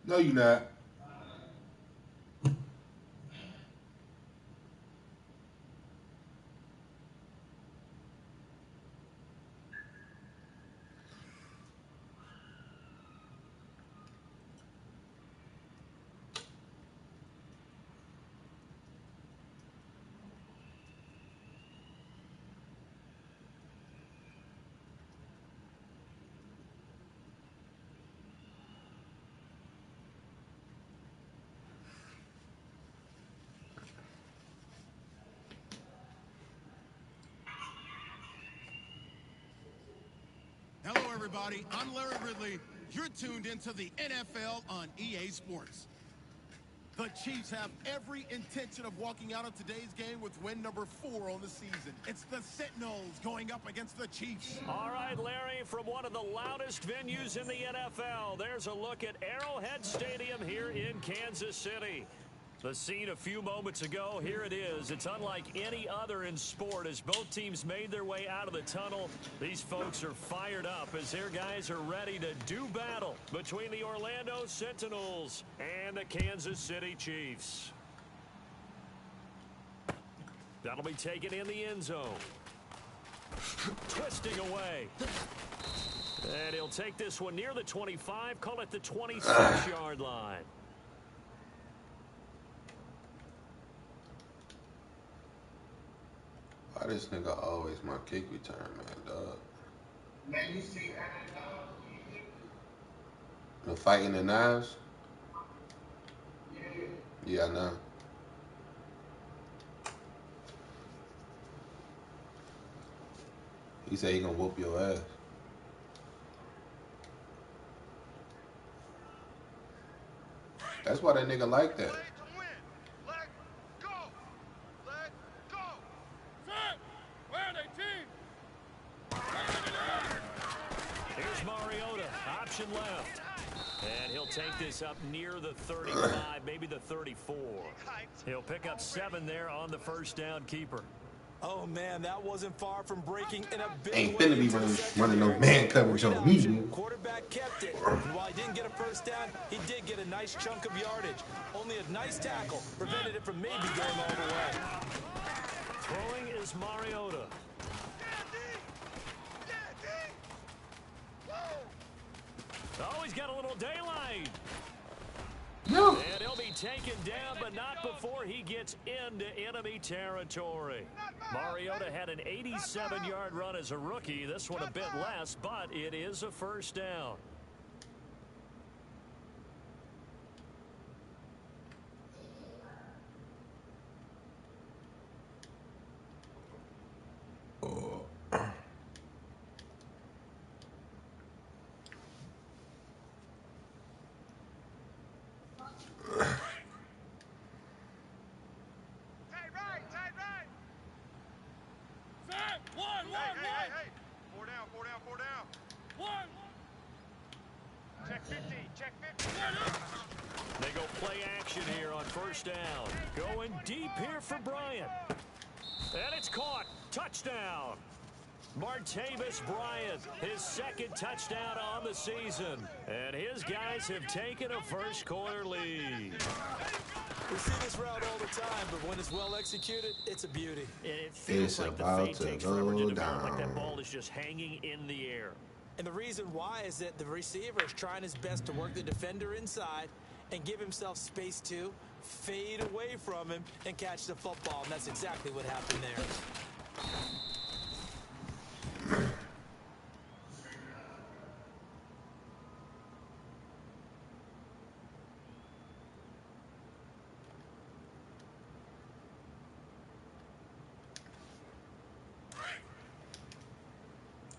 No, you're not. Hello, everybody. I'm Larry Ridley. You're tuned into the NFL on EA Sports. The Chiefs have every intention of walking out of today's game with win number 4 on the season. It's the Sentinels going up against the Chiefs. All right, Larry, from one of the loudest venues in the NFL, there's a look at Arrowhead Stadium here in Kansas City. The scene a few moments ago, here it is. It's unlike any other in sport as both teams made their way out of the tunnel. These folks are fired up as their guys are ready to do battle between the Orlando Sentinels and the Kansas City Chiefs. That'll be taken in the end zone. Twisting away. And he'll take this one near the 25, call it the 26-yard line. Why this nigga always my kick return, man, dog? Man, you see the fighting the knives? Yeah, I know. He said he gonna whoop your ass. That's why that nigga like that. Left. And he'll take this up near the 35, maybe the 34. He'll pick up 7 there on the first down keeper. Oh, man, that wasn't far from breaking in a big Ain't way. finna be running no man coverage on me. Quarterback kept it. And while he didn't get a first down, he did get a nice chunk of yardage. Only a nice tackle prevented it from maybe going all the way. Throwing is Mariota. Oh, he's got a little daylight. No. And he'll be taken down, but not before he gets into enemy territory. Mariota had an 87-yard run as a rookie. This one a bit less, but it is a first down. They go play action here on first down. Going deep here for Bryant. And it's caught. Touchdown. Martavis Bryant, his second touchdown on the season. And his guys have taken a first quarter lead. We see this route all the time, but when it's well executed, it's a beauty. It feels like the fade takes forever to develop, like that ball is just hanging in the air. And the reason why is that the receiver is trying his best to work the defender inside and give himself space to fade away from him and catch the football. And that's exactly what happened there.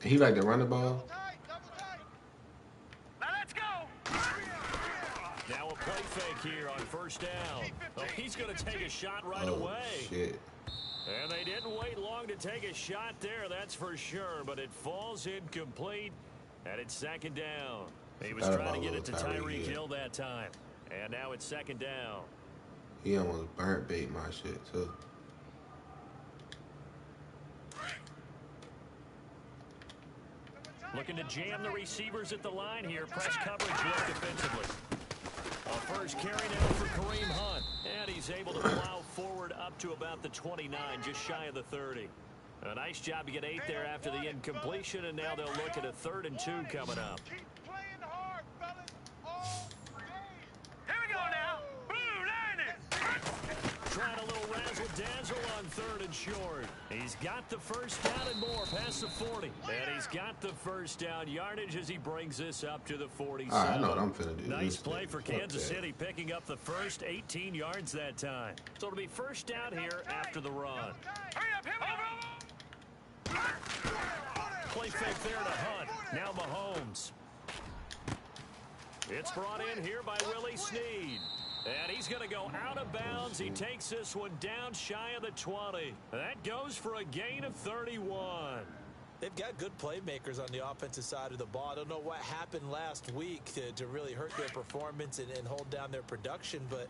He like to run the ball. Now let's go. Now a play fake here on first down. Oh, he's going to take a shot right away. Shit. And they didn't wait long to take a shot there, that's for sure. But it falls incomplete, and it's second down. He was trying to get it to Tyreek Hill that time. And now it's second down. He almost burnt bait my shit, too. Looking to jam the receivers at the line here. Press coverage look defensively. A first carry now for Kareem Hunt. And he's able to plow forward up to about the 29, just shy of the 30. A nice job to get 8 there after the incompletion, and now they'll look at a 3rd and 2 coming up. Keep playing hard, fellas, all day. Here we go now. Blue Liners. Trying a little razzle-dazzle on 3rd and short. He's got the first down and more past the 40. And he's got the first down yardage as he brings this up to the 47. I know what I'm finna do. Nice play for Kansas City, picking up the first 18 yards that time. So it'll be first down here after the run. Hurry up, here we go. Play fake there to Hunt. Now Mahomes. It's brought in here by Willie Snead. And he's going to go out of bounds. He takes this one down shy of the 20. That goes for a gain of 31. They've got good playmakers on the offensive side of the ball. I don't know what happened last week to really hurt their performance and hold down their production, but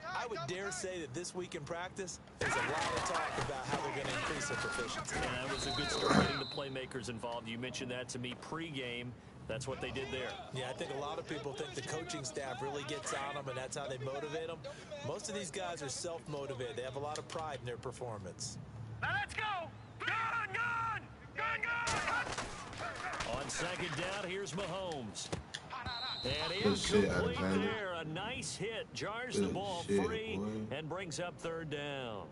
I would dare say that this week in practice, there's a lot of talk about how they're going to increase their proficiency. Yeah, it was a good start getting the playmakers involved. You mentioned that to me pregame. That's what they did there. Yeah, I think a lot of people think the coaching staff really gets on them, and that's how they motivate them. Most of these guys are self-motivated. They have a lot of pride in their performance. Now let's go. Gun, gun. Gun, gun. On 2nd down, here's Mahomes. And Good shit, incomplete Alexander. there. A nice hit. Jars Good the ball shit, free boy. and brings up 3rd down.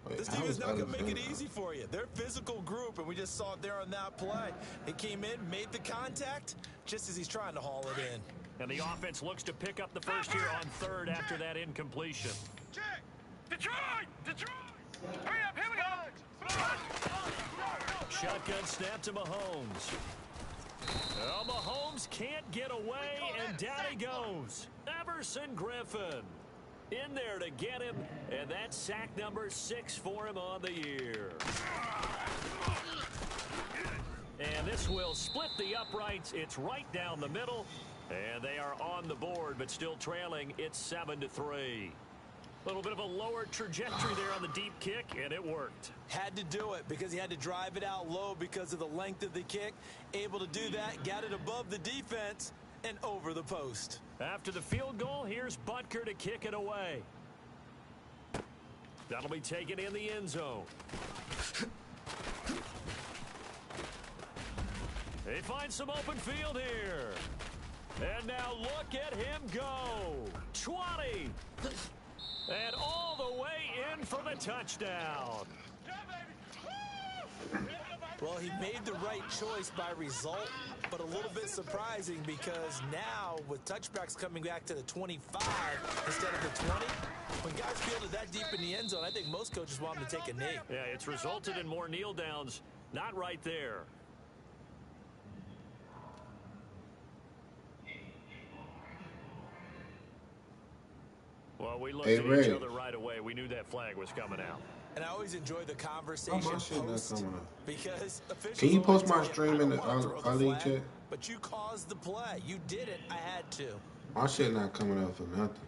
Wait, This how team is is not going to make it Alexander? easy for you. They're a physical group, and we just saw it there on that play. He came in, made the contact, just as he's trying to haul it in. And the offense looks to pick up the first here on 3rd after that incompletion. Check. Detroit. Detroit. Hurry up, here we go. Shotgun snap to Mahomes. Oh, Mahomes can't get away, and down he goes. Everson Griffin in there to get him, and that's sack number 6 for him on the year. And this will split the uprights. It's right down the middle, and they are on the board, but still trailing. It's 7-3. A little bit of a lower trajectory there on the deep kick, and it worked. Had to do it because he had to drive it out low because of the length of the kick. Able to do that, got it above the defense and over the post. After the field goal, here's Butker to kick it away. That'll be taken in the end zone. They find some open field here. And now look at him go. 20. And all the way in for the touchdown. Well, he made the right choice by result, but a little bit surprising because now with touchbacks coming back to the 25 instead of the 20, when guys fielded that deep in the end zone, I think most coaches want him to take a knee. Yeah, it's resulted in more kneel downs. Not right there. Well, we looked Hey, at Ray. each other right away. We knew that flag was coming out. And I always enjoy the Oh, conversation my shit not post coming up. because officials Can you always post my tell you, stream "I in don't the wanna throw the league flag," chat? But you caused the play. You did it. I had to. My shit not coming up for nothing.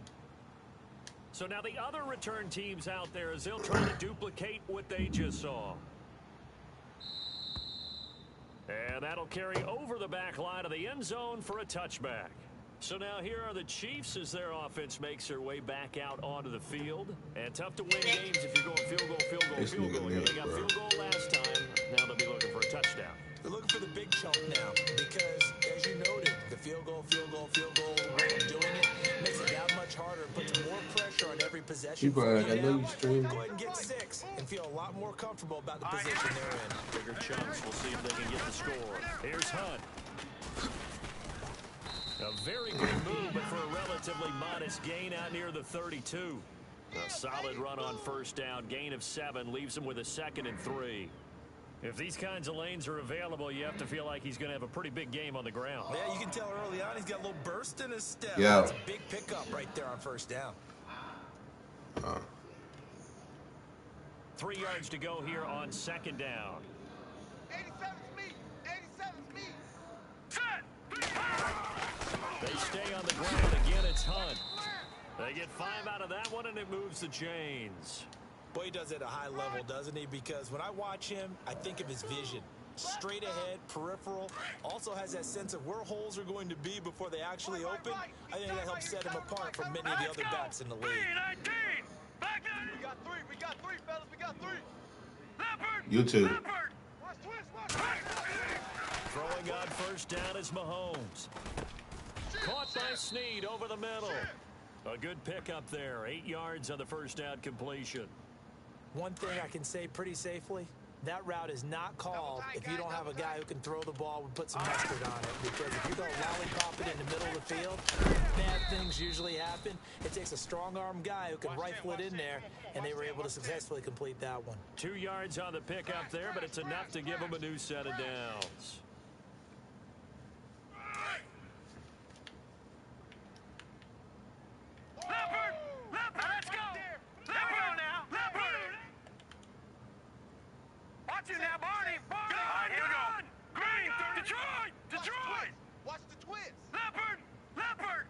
So now the other return teams out there as they'll try to duplicate what they just saw. And that'll carry over the back line of the end zone for a touchback. So now here are the Chiefs as their offense makes their way back out onto the field. And tough to win games if you're going field goal, field goal, This field nigga goal. nigga, They got bro. field goal last time. Now they'll be looking for a touchdown. They're looking for the big chunk now because, as you noted, the field goal, way of doing it makes it that much harder, puts more pressure on every possession. You probably for I know now. you stream. Go ahead and get 6 and feel a lot more comfortable about the position they're in. Bigger chunks. We'll see if they can get the score. Here's Hunt. A very good move, but for a relatively modest gain out near the 32. A solid run on first down. Gain of 7 leaves him with a 2nd and 3. If these kinds of lanes are available, you have to feel like he's going to have a pretty big game on the ground. Yeah, you can tell early on he's got a little burst in his step. Yeah. That's a big pickup right there on first down. 3 yards to go here on 2nd down. 87's me. 87's me. They stay on the ground. Again, it's Hunt. They get 5 out of that one, and it moves the chains. Boy, he does it at a high level, doesn't he? Because when I watch him, I think of his vision. straight ahead, peripheral. Also has that sense of where holes are going to be before they actually open. I think that helps set him apart from many of the other backs in the league. We got three, fellas. We got three. Leopard. You too. Leopard. Watch twist. Throwing on first down is Mahomes. Caught by Snead over the middle. A good pickup there. 8 yards on the first down completion. One thing I can say pretty safely, that route is not called if you don't have a guy who can throw the ball and put some mustard on it. Because if you don't lollipop it in the middle of the field, bad things usually happen. It takes a strong-arm guy who can rifle it in there, and they were able to successfully complete that one. 2 yards on the pickup there, but it's enough to give them a new set of downs. Leopard. Let's go. Leopard now. Leopard. Watch it now, Barney. All right, here we go. Green. Detroit. Watch the twist. Leopard.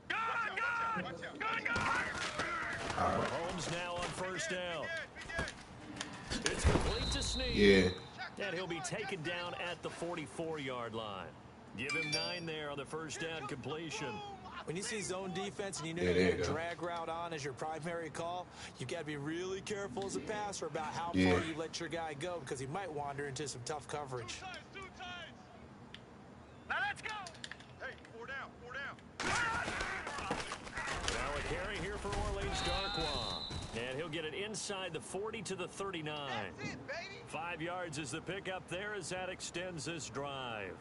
Gun. Mahomes now on first down. It's complete to Snead. Yeah. And he'll be taken down at the 44-yard line. Give him 9 there on the first down completion. When you see zone defense and you know Yeah, you there got you a go. drag route on as your primary call, you've got to be really careful as a passer about how Yeah. far you let your guy go because he might wander into some tough coverage. Now let's go. Hey, 4 down. Now a carry here for Orleans Darkwa. And he'll get it inside the 40 to the 39. That's it, baby. 5 yards is the pickup there as that extends this drive.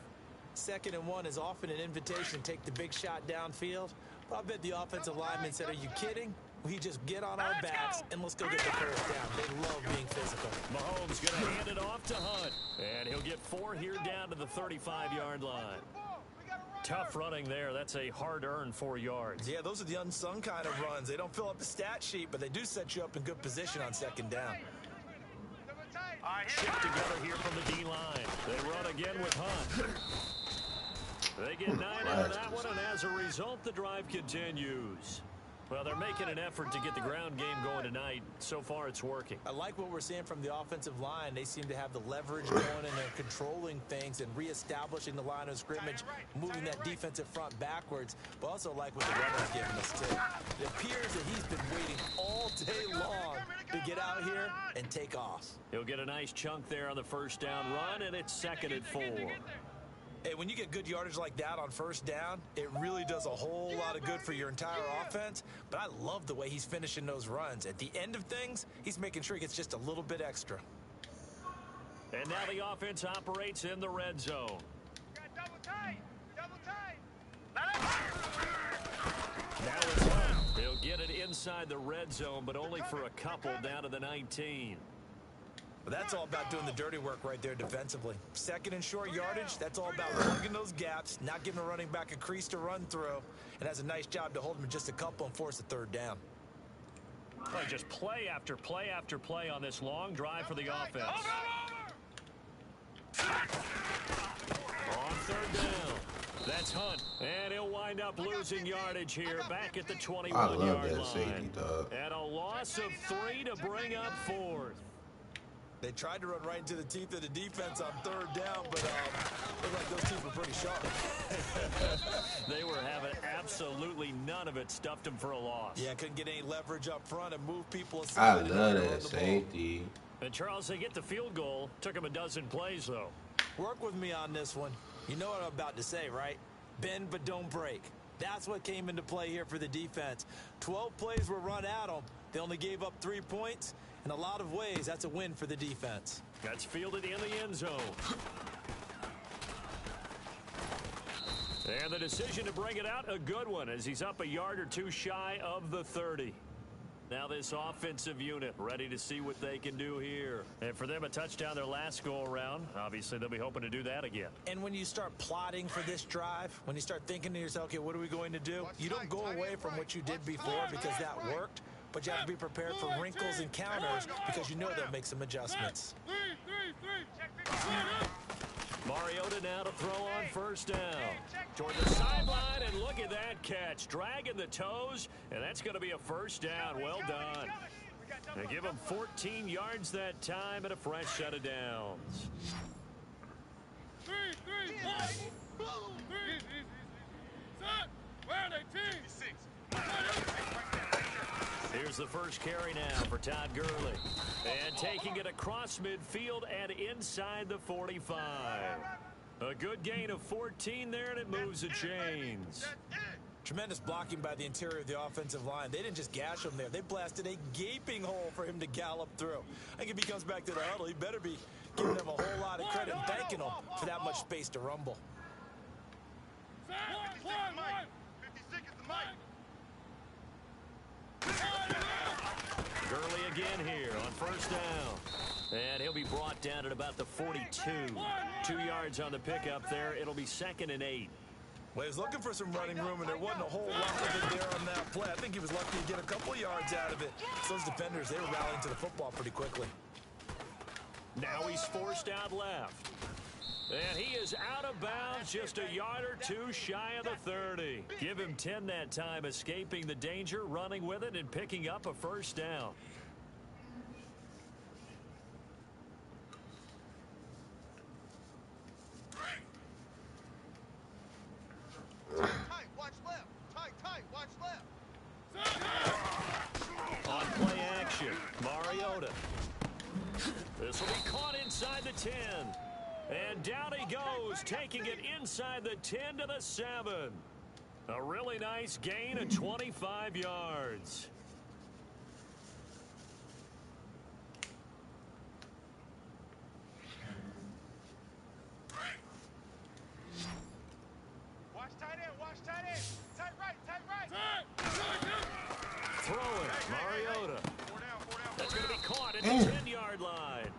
2nd and 1 is often an invitation to take the big shot downfield. But I bet the offensive lineman said, are you kidding? We just get on our backs and let's go get the first down. They love being physical. Mahomes going to hand it off to Hunt. And he'll get 4 here down to the 35-yard line. Tough running there. That's a hard-earned 4 yards. Yeah, those are the unsung kind of runs. They don't fill up the stat sheet, but they do set you up in good position on 2nd down. Shift together here from the D-line. They run again with Hunt. They get 9 out of that one, and as a result, the drive continues. Well, they're making an effort to get the ground game going tonight. So far, it's working. I like what we're seeing from the offensive line. They seem to have the leverage going, and they're controlling things and reestablishing the line of scrimmage, moving that defensive front backwards, but also like what the runner's giving us, too. It appears that he's been waiting all day long to get out here and take off. He'll get a nice chunk there on the first down run, and it's 2nd and 4. Hey, when you get good yardage like that on first down, it really does a whole lot of good for your entire offense. But I love the way he's finishing those runs. At the end of things, he's making sure he gets just a little bit extra. And now the offense operates in the red zone. Double tight. Now it's Hunt. They'll get it inside the red zone, but only for a couple down to the 19. But that's all about doing the dirty work right there defensively. 2nd and short yardage, that's all about plugging those gaps, not giving a running back a crease to run through, and has a nice job to hold him in just a couple and force a 3rd down. Well, just play after play after play on this long drive for the offense. On 3rd down. That's Hunt, and he'll wind up losing yardage here back at the 21-yard that line. safety, dog. And a loss of 3 to bring up 4th. They tried to run right into the teeth of the defense on 3rd down, but looked like those teeth were pretty sharp. They were having absolutely none of it, stuffed them for a loss. Yeah, couldn't get any leverage up front and move people aside. I love that safety. And Charles, they get the field goal. Took them a dozen plays, though. Work with me on this one. You know what I'm about to say, right? Bend but don't break. That's what came into play here for the defense. 12 plays were run at them. They only gave up 3 points. In a lot of ways, that's a win for the defense. That's fielded in the end zone. And the decision to bring it out, a good one, as he's up a yard or 2 shy of the 30. Now this offensive unit ready to see what they can do here. And for them, a touchdown their last go-around. Obviously, they'll be hoping to do that again. And when you start plotting for this drive, when you start thinking to yourself, okay, what are we going to do? You don't go away from what you did before because that worked. But you have to be prepared for wrinkles and counters because you know they'll make some adjustments. Mariota now to throw on first down. Toward the sideline, and look at that catch. Dragging the toes, and that's going to be a first down. Well done. They give him 14 yards that time and a fresh set of downs. Three. Set. Where are they, team? 56. Here's the first carry now for Todd Gurley. And taking it across midfield and inside the 45. A good gain of 14 there, and it moves the chains. Tremendous blocking by the interior of the offensive line. They didn't just gash him there. They blasted a gaping hole for him to gallop through. I think if he comes back to the huddle, he better be giving them a whole lot of credit and thanking them for that much space to rumble. 56 is the mic. Gurley again here on first down. And he'll be brought down at about the 42. 2 yards on the pickup there. It'll be 2nd and 8. Well, he was looking for some running room, and there wasn't a whole lot of it there on that play. I think he was lucky to get a couple yards out of it. So those defenders, they were rallying to the football pretty quickly. Now he's forced out left. And he is out of bounds, just a yard or two shy of the 30. Give him 10 that time, escaping the danger, running with it, and picking up a first down. Tight, watch left. Tight, watch left. On play action, Mariota. This will be caught inside the 10. And down he goes, taking it inside the 10 to the 7. A really nice gain of 25 yards. Watch tight end. Tight right. Throw it, Mariota. Four down. That's going to be caught at the 10-yard line.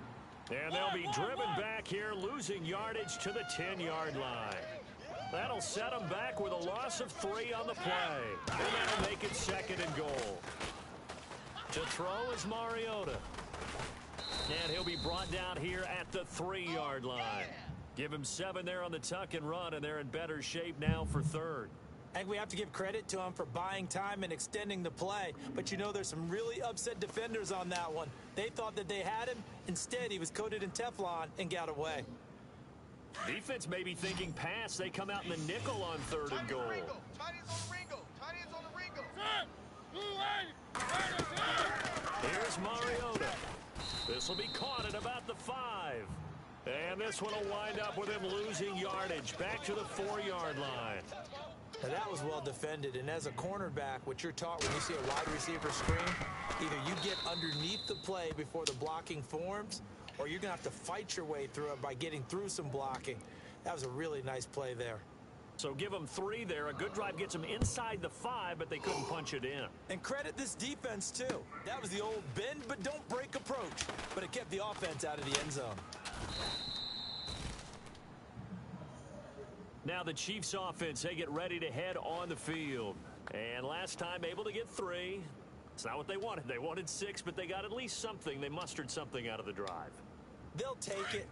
And they'll be driven back here, losing yardage to the 10-yard line. That'll set them back with a loss of 3 on the play. And that'll make it 2nd and goal. To throw is Mariota. And he'll be brought down here at the 3-yard line. Give him 7 there on the tuck and run, and they're in better shape now for 3rd. I think we have to give credit to him for buying time and extending the play. But you know, there's some really upset defenders on that one. They thought that they had him. Instead, he was coated in Teflon and got away. Defense may be thinking pass. They come out in the nickel on 3rd and goal. Tight ends on the Ringo. Here's Mariota. This will be caught at about the 5. And this one will wind up with him losing yardage back to the 4-yard line. Now, that was well defended, and as a cornerback, what you're taught when you see a wide receiver screen, either you get underneath the play before the blocking forms, or you're going to have to fight your way through it by getting through some blocking. That was a really nice play there. So give them 3 there. A good drive gets them inside the 5, but they couldn't punch it in. And credit this defense, too. That was the old bend but don't break approach, but it kept the offense out of the end zone. Now the Chiefs offense, they get ready to head on the field. And last time able to get 3. It's not what they wanted. They wanted 6, but they got at least something. They mustered something out of the drive. They'll take it.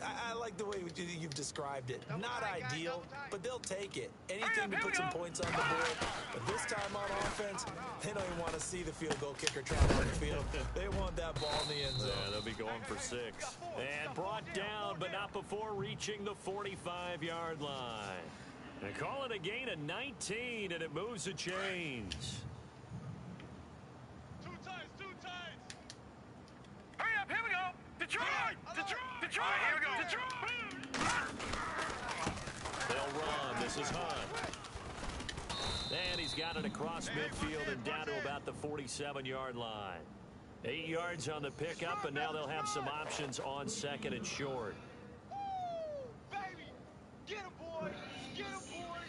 I like the way you've described it. Not ideal, but they'll take it. Anything to put some points on the board. But this time on offense, they don't even want to see the field goal kicker trying on the field. They want that ball in the end zone. Yeah, they'll be going for 6. And brought down, but not before reaching the 45-yard line. They call it a gain of 19, and it moves the chains. Two times. Hurry up, here we go. Detroit! Here we go. Detroit! They'll run. This is Hunt. And he's got it across midfield and down to about the 47-yard line. 8 yards on the pickup, and now they'll have some options on 2nd and short. Woo, baby! Get him, boy! Get him, boy!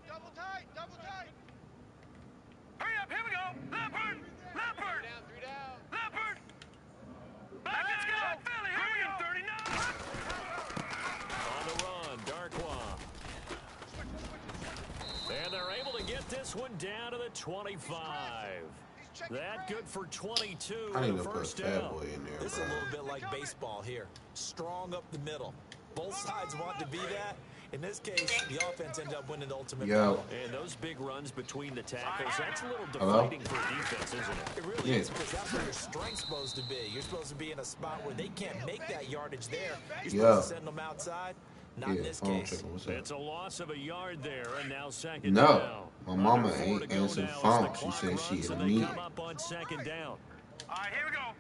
Double tight! Hurry up, here we go! Leopard! Three down! Leopard! Back, let's go! Philly, here we go! 39! On the run, Darkwa. And they're able to get this one down to the 25. That good for 22 I and need a to put first Fat down. Boy in there, This is a man. little bit like baseball here. Strong up the middle. Both sides want to be that, In this case, the offense ended up winning the ultimate Yo. battle. And those big runs between the tackles, that's a little Hello? deflating for a defense, isn't it? It really Yeah. is, because that's where your strength's supposed to be. You're supposed to be in a spot where they can't make that yardage there. You're supposed to send them outside. Not in this phone case. checking. What's up? It's a loss of a yard there, and now second No, down. my mama Under 4 ain't to go answering now as phone. the She clock said runs she and in they need. come up on second down. All right, here we go.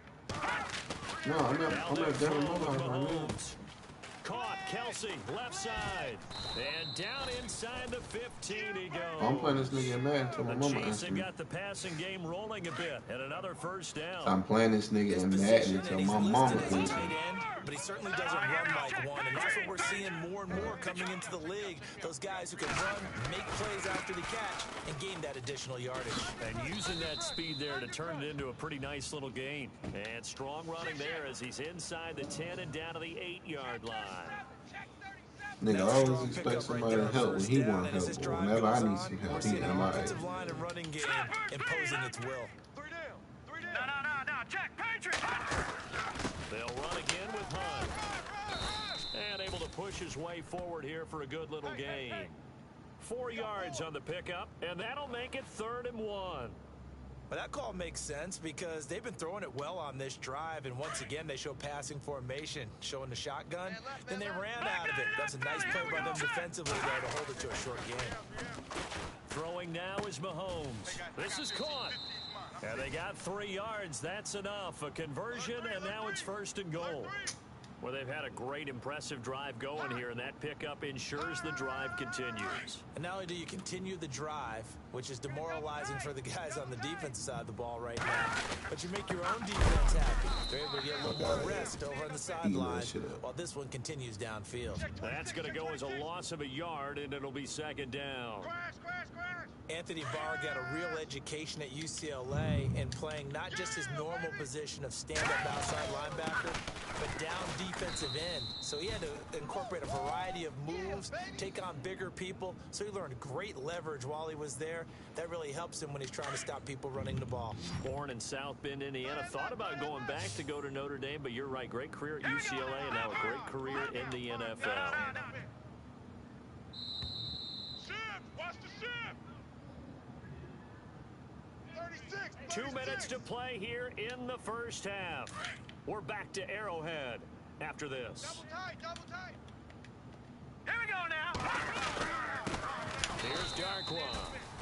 No, I'm Down at there Denver throw with Mobile right now. Mahomes. Caught, Kelsey, left side. And down inside the 15 he goes. I'm playing this nigga in Madden until my The mama Chiefs answers have me. got the passing game rolling a bit, and another first down. I'm playing this nigga His in position, Madden until and he's my listed mama as a answers tight me. end, but he certainly doesn't run like one, and that's what we're seeing more and more coming into the league. Those guys who can run, make plays after the catch, and gain that additional yardage. And using that speed there to turn it into a pretty nice little gain. And strong running there as he's inside the 10 and down to the 8-yard line. Nigga, I That's a always strong expect pickup somebody right to there on help when first he down, want and as help. this But drive whenever I goes need on, some we're help, he seeing in an my offensive ass. line and running game imposing its will. No, Jack, Patriot. They'll run again with Hunt. And able to push his way forward here for a good little gain. 4 yards on the pickup, and that'll make it 3rd and 1. But that call makes sense because they've been throwing it well on this drive, and once again they show passing formation, showing the shotgun. Then they ran out of it. That's a nice play by them defensively there to hold it to a short game. Throwing now is Mahomes. This is caught. And they got 3 yards. That's enough. A conversion, and now it's 1st and goal. Well, they've had a great, impressive drive going here, and that pickup ensures the drive continues. And not only do you continue the drive, which is demoralizing for the guys on the defense side of the ball right now, but you make your own defense happy. They're able to get a little more rest over on the sideline while this one continues downfield. That's going to go as a loss of a yard, and it'll be 2nd down. Anthony Barr got a real education at UCLA in playing not just his normal position of stand-up outside linebacker, but down defensive end. So he had to incorporate a variety of moves, take on bigger people. So he learned great leverage while he was there. That really helps him when he's trying to stop people running the ball. Born in South Bend, Indiana. Thought about going back to go to Notre Dame, but you're right. Great career at UCLA and now a great career in the NFL. Watch the shift. 2 minutes to play here in the first half. We're back to Arrowhead after this. Double tight. Here we go now. Here's Darkwa,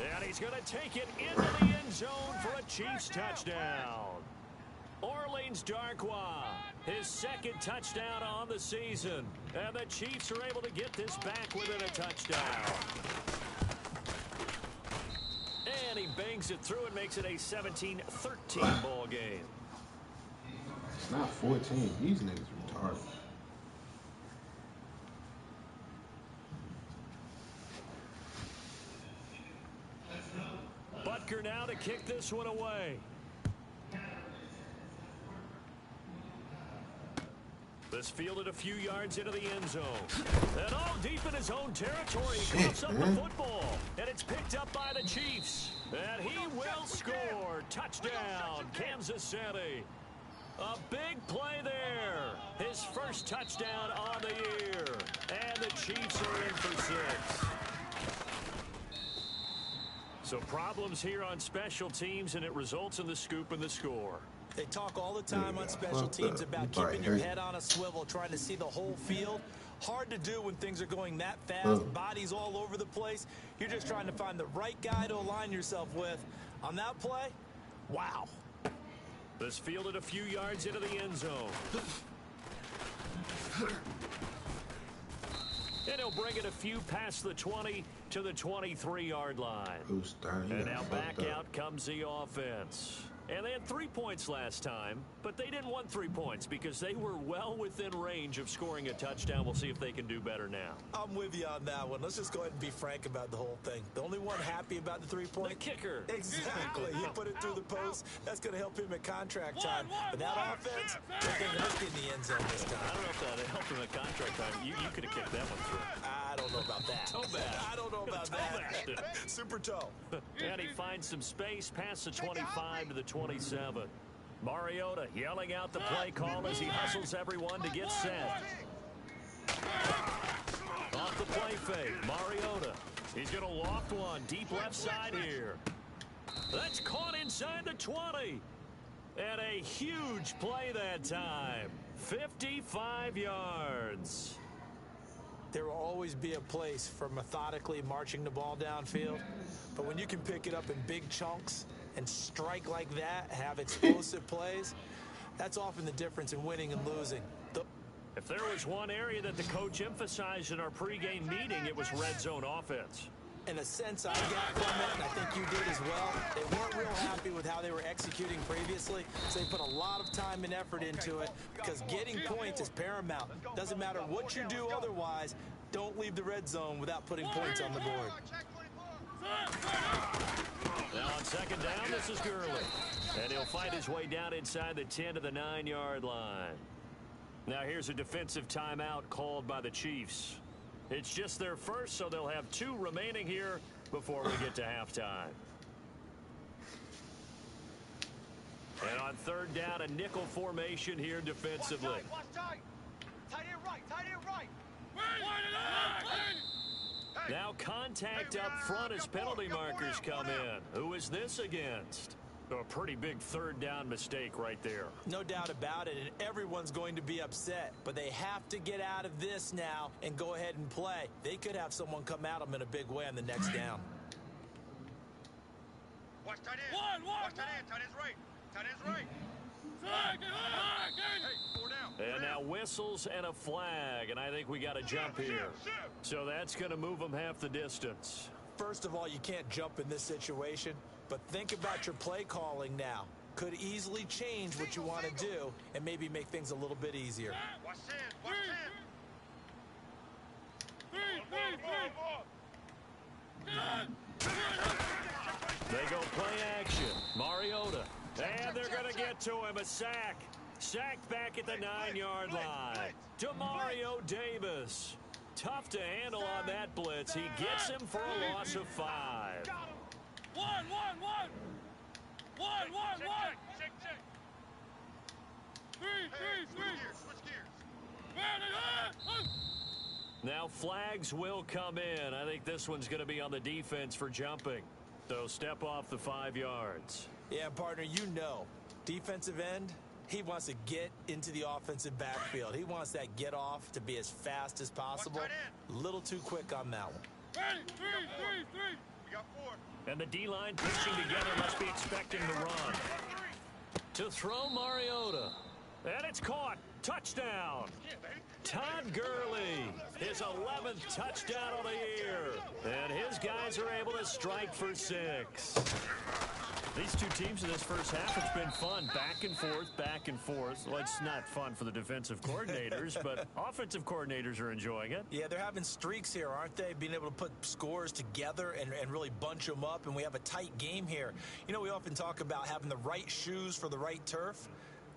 and he's going to take it into the end zone for a Chiefs touchdown. Orleans Darkwa, his 2nd touchdown on the season, and the Chiefs are able to get this back within a touchdown. And he bangs it through and makes it a 17-13 ball game. It's not 14. These niggas retarded. Butker now to kick this one away. This fielded a few yards into the end zone. And all deep in his own territory, he coughs up the football. And it's picked up by the Chiefs. And he will score. Touchdown, Kansas City. A big play there. His first touchdown on the year. And the Chiefs are in for 6. So problems here on special teams, and it results in the scoop and the score. They talk all the time on special teams about keeping your head on a swivel, trying to see the whole field. Hard to do when things are going that fast, bodies all over the place. You're just trying to find the right guy to align yourself with. On that play, wow. This fielded a few yards into the end zone. And he'll bring it a few past the 20 to the 23-yard line. And now back out comes the offense. And they had 3 points last time, but they didn't want 3 points because they were well within range of scoring a touchdown. We'll see if they can do better now. I'm with you on that one. Let's just go ahead and be frank about the whole thing. The only one happy about the 3-point. The kicker. Exactly. He put it through the post. That's going to help him at contract time. But that offense, they're going to get in the end zone this time. I don't know if that helped him at contract time. You could have kicked that one through. I don't know about that. Toe bad. I don't know about that. Super toe. And he finds some space past the 25 to the 27. Mariota yelling out the play call as he hustles everyone to get set. Off the the play fake. Mariota. He's going to loft one deep left side here. That's caught inside the 20. And a huge play that time. 55 yards. There will always be a place for methodically marching the ball downfield. But when you can pick it up in big chunks and strike like that, have explosive plays, that's often the difference in winning and losing. If there was one area that the coach emphasized in our pregame meeting, it was red zone offense. In a sense, I got from it, and I think you did as well. They weren't real happy with how they were executing previously, so they put a lot of time and effort into it because getting points is paramount. Doesn't matter what you do otherwise, don't leave the red zone without putting points on the board. Now on second down, this is Gurley. And he'll fight his way down inside the 10 to the 9-yard line. Now here's a defensive timeout called by the Chiefs. It's just their first, so they'll have 2 remaining here before we get to halftime. And on third down, a nickel formation here defensively. Watch tight. Tight end right. Tight end right. Now contact up front as penalty markers come in. Who is this against? A pretty big third down mistake right there. No doubt about it, and everyone's going to be upset. But they have to get out of this now and go ahead and play. They could have someone come at them in a big way on the next down. Watch tight end. Watch tight end. Tight end's right. Tight end's right. Hey, 4 down. And now whistles and a flag, and I think we got a jump here. So that's going to move them half the distance. First of all, you can't jump in this situation, but think about your play calling now. Could easily change what you want to do and maybe make things a little bit easier. Watch 10. Watch 10. They go play action. Mariota. And they're going to get to him. A sack. Sacked back at the 9-yard line. Demario Davis. Tough to handle on that blitz. He gets him for a loss of 5. One. Check. 3. Switch gears. Now flags will come in. I think this one's going to be on the defense for jumping. So step off the 5 yards. Yeah, partner, you know, defensive end, he wants to get into the offensive backfield. He wants that get off to be as fast as possible. A little too quick on that one. 3. We got 4. And the D-line pitching together must be expecting the run. To throw Mariota. And it's caught. Touchdown. Todd Gurley. His 11th touchdown of the year. And his guys are able to strike for 6. These two teams in this first half, it's been fun. Back and forth. Well, it's not fun for the defensive coordinators, but offensive coordinators are enjoying it. Yeah, they're having streaks here, aren't they? Being able to put scores together and really bunch them up, and we have a tight game here. You know, we often talk about having the right shoes for the right turf.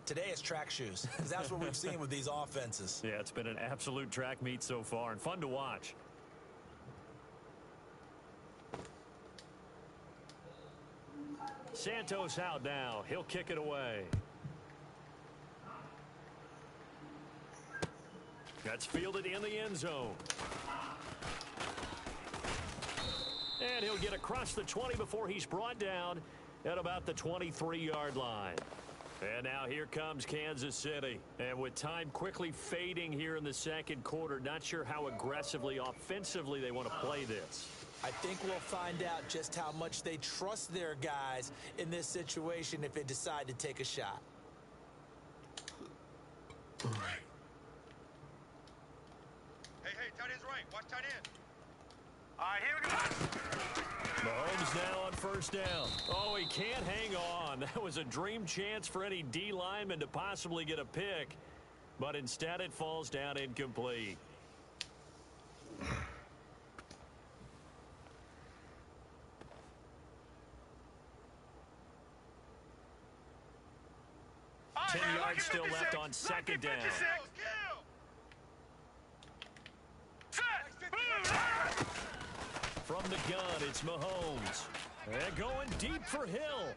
Today it's track shoes, because that's what we've seen with these offenses. Yeah, it's been an absolute track meet so far, and fun to watch. Santos out now. He'll kick it away. That's fielded in the end zone. And he'll get across the 20 before he's brought down at about the 23-yard line. And now here comes Kansas City. And with time quickly fading here in the second quarter, not sure how aggressively, offensively they want to play this. I think we'll find out just how much they trust their guys in this situation if they decide to take a shot. Hey, tight end's right. Watch tight end. All right, here we go. Mahomes now on first down. Oh, he can't hang on. That was a dream chance for any D lineman to possibly get a pick, but instead it falls down incomplete. All right, 10 man, yards still left on second down. From the gun, it's Mahomes. And going deep for Hill.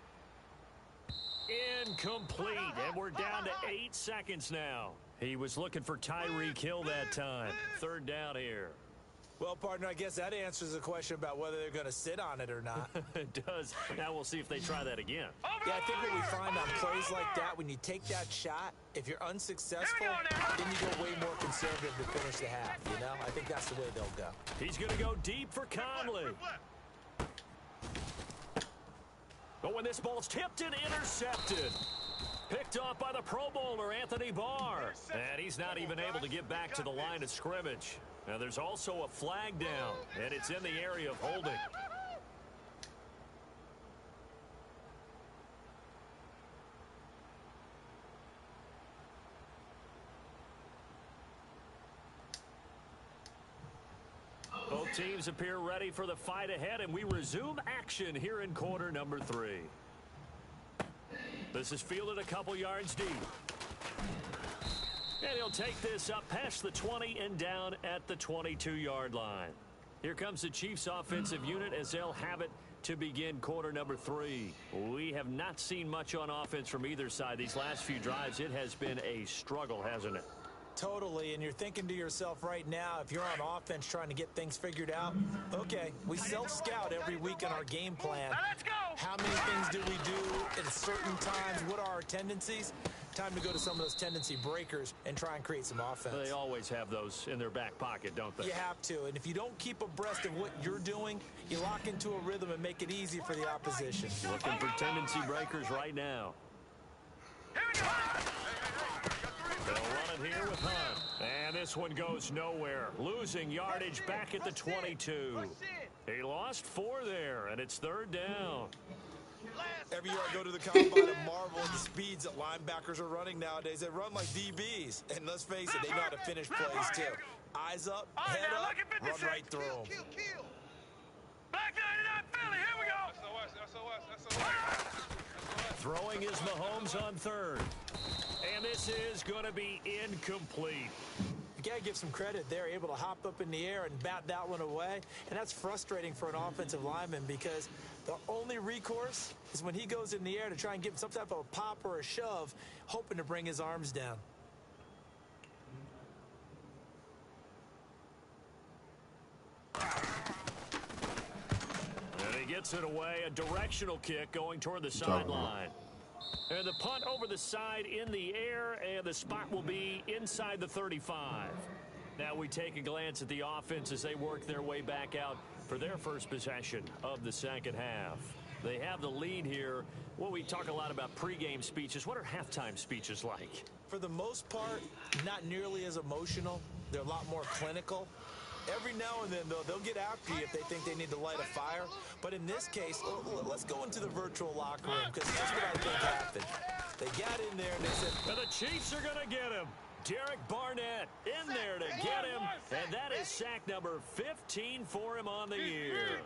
Incomplete, and we're down to 8 seconds now. He was looking for Tyreek Hill that time. Third down here. Well, partner, I guess that answers the question about whether they're going to sit on it or not. It does. Now we'll see if they try that again. Yeah, I think what we find on plays like that, when you take that shot, if you're unsuccessful, then you go way more conservative to finish the half, you know? I think that's the way they'll go. He's going to go deep for Conley. But when this ball's tipped and intercepted. Picked off by the Pro Bowler, Anthony Barr. And he's not even able to get back to the line of scrimmage. Now, there's also a flag down, and it's in the area of holding. Both teams appear ready for the fight ahead, and we resume action here in quarter number 3. This is fielded a couple yards deep. And he'll take this up past the 20 and down at the 22-yard line. Here comes the Chiefs offensive unit as they'll have it to begin quarter number 3. We have not seen much on offense from either side these last few drives. It has been a struggle, hasn't it? Totally, and you're thinking to yourself right now, if you're on offense trying to get things figured out, okay, we self-scout every week in our game plan. Let's go! How many things do we do at certain times? What are our tendencies? Time to go to some of those tendency breakers and try and create some offense. They always have those in their back pocket, don't they? You have to, and if you don't keep abreast of what you're doing, you lock into a rhythm and make it easy for the opposition. Looking for tendency breakers right now. Here we go! They'll run it here with Hunt. And this one goes nowhere. Losing yardage back at the 22. He lost 4 there, and it's 3rd down. Every year I go to the combine and marvel at the speeds that linebackers are running nowadays. They run like DBs. And let's face it, they know how to finish plays too. Eyes up, head up, run right through them. Back 99 Philly, here we go! Throwing is Mahomes on 3rd. And this is going to be incomplete. You got to give some credit. They're able to hop up in the air and bat that one away. And that's frustrating for an offensive lineman because the only recourse is when he goes in the air to try and give some type of a pop or a shove, hoping to bring his arms down. And he gets it away. A directional kick going toward the sideline. And the punt over the side in the air, and the spot will be inside the 35. Now we take a glance at the offense as they work their way back out for their first possession of the second half. They have the lead here. Well, we talk a lot about pregame speeches. What are halftime speeches like? For the most part, not nearly as emotional. They're a lot more clinical. Every now and then, though, they'll get after you if they think they need to light a fire. But in this case, let's go into the virtual locker room, because here's what I think happened. They got in there and they said, and the Chiefs are going to get him. Derek Barnett in there to get him, and that is sack number 15 for him on the year.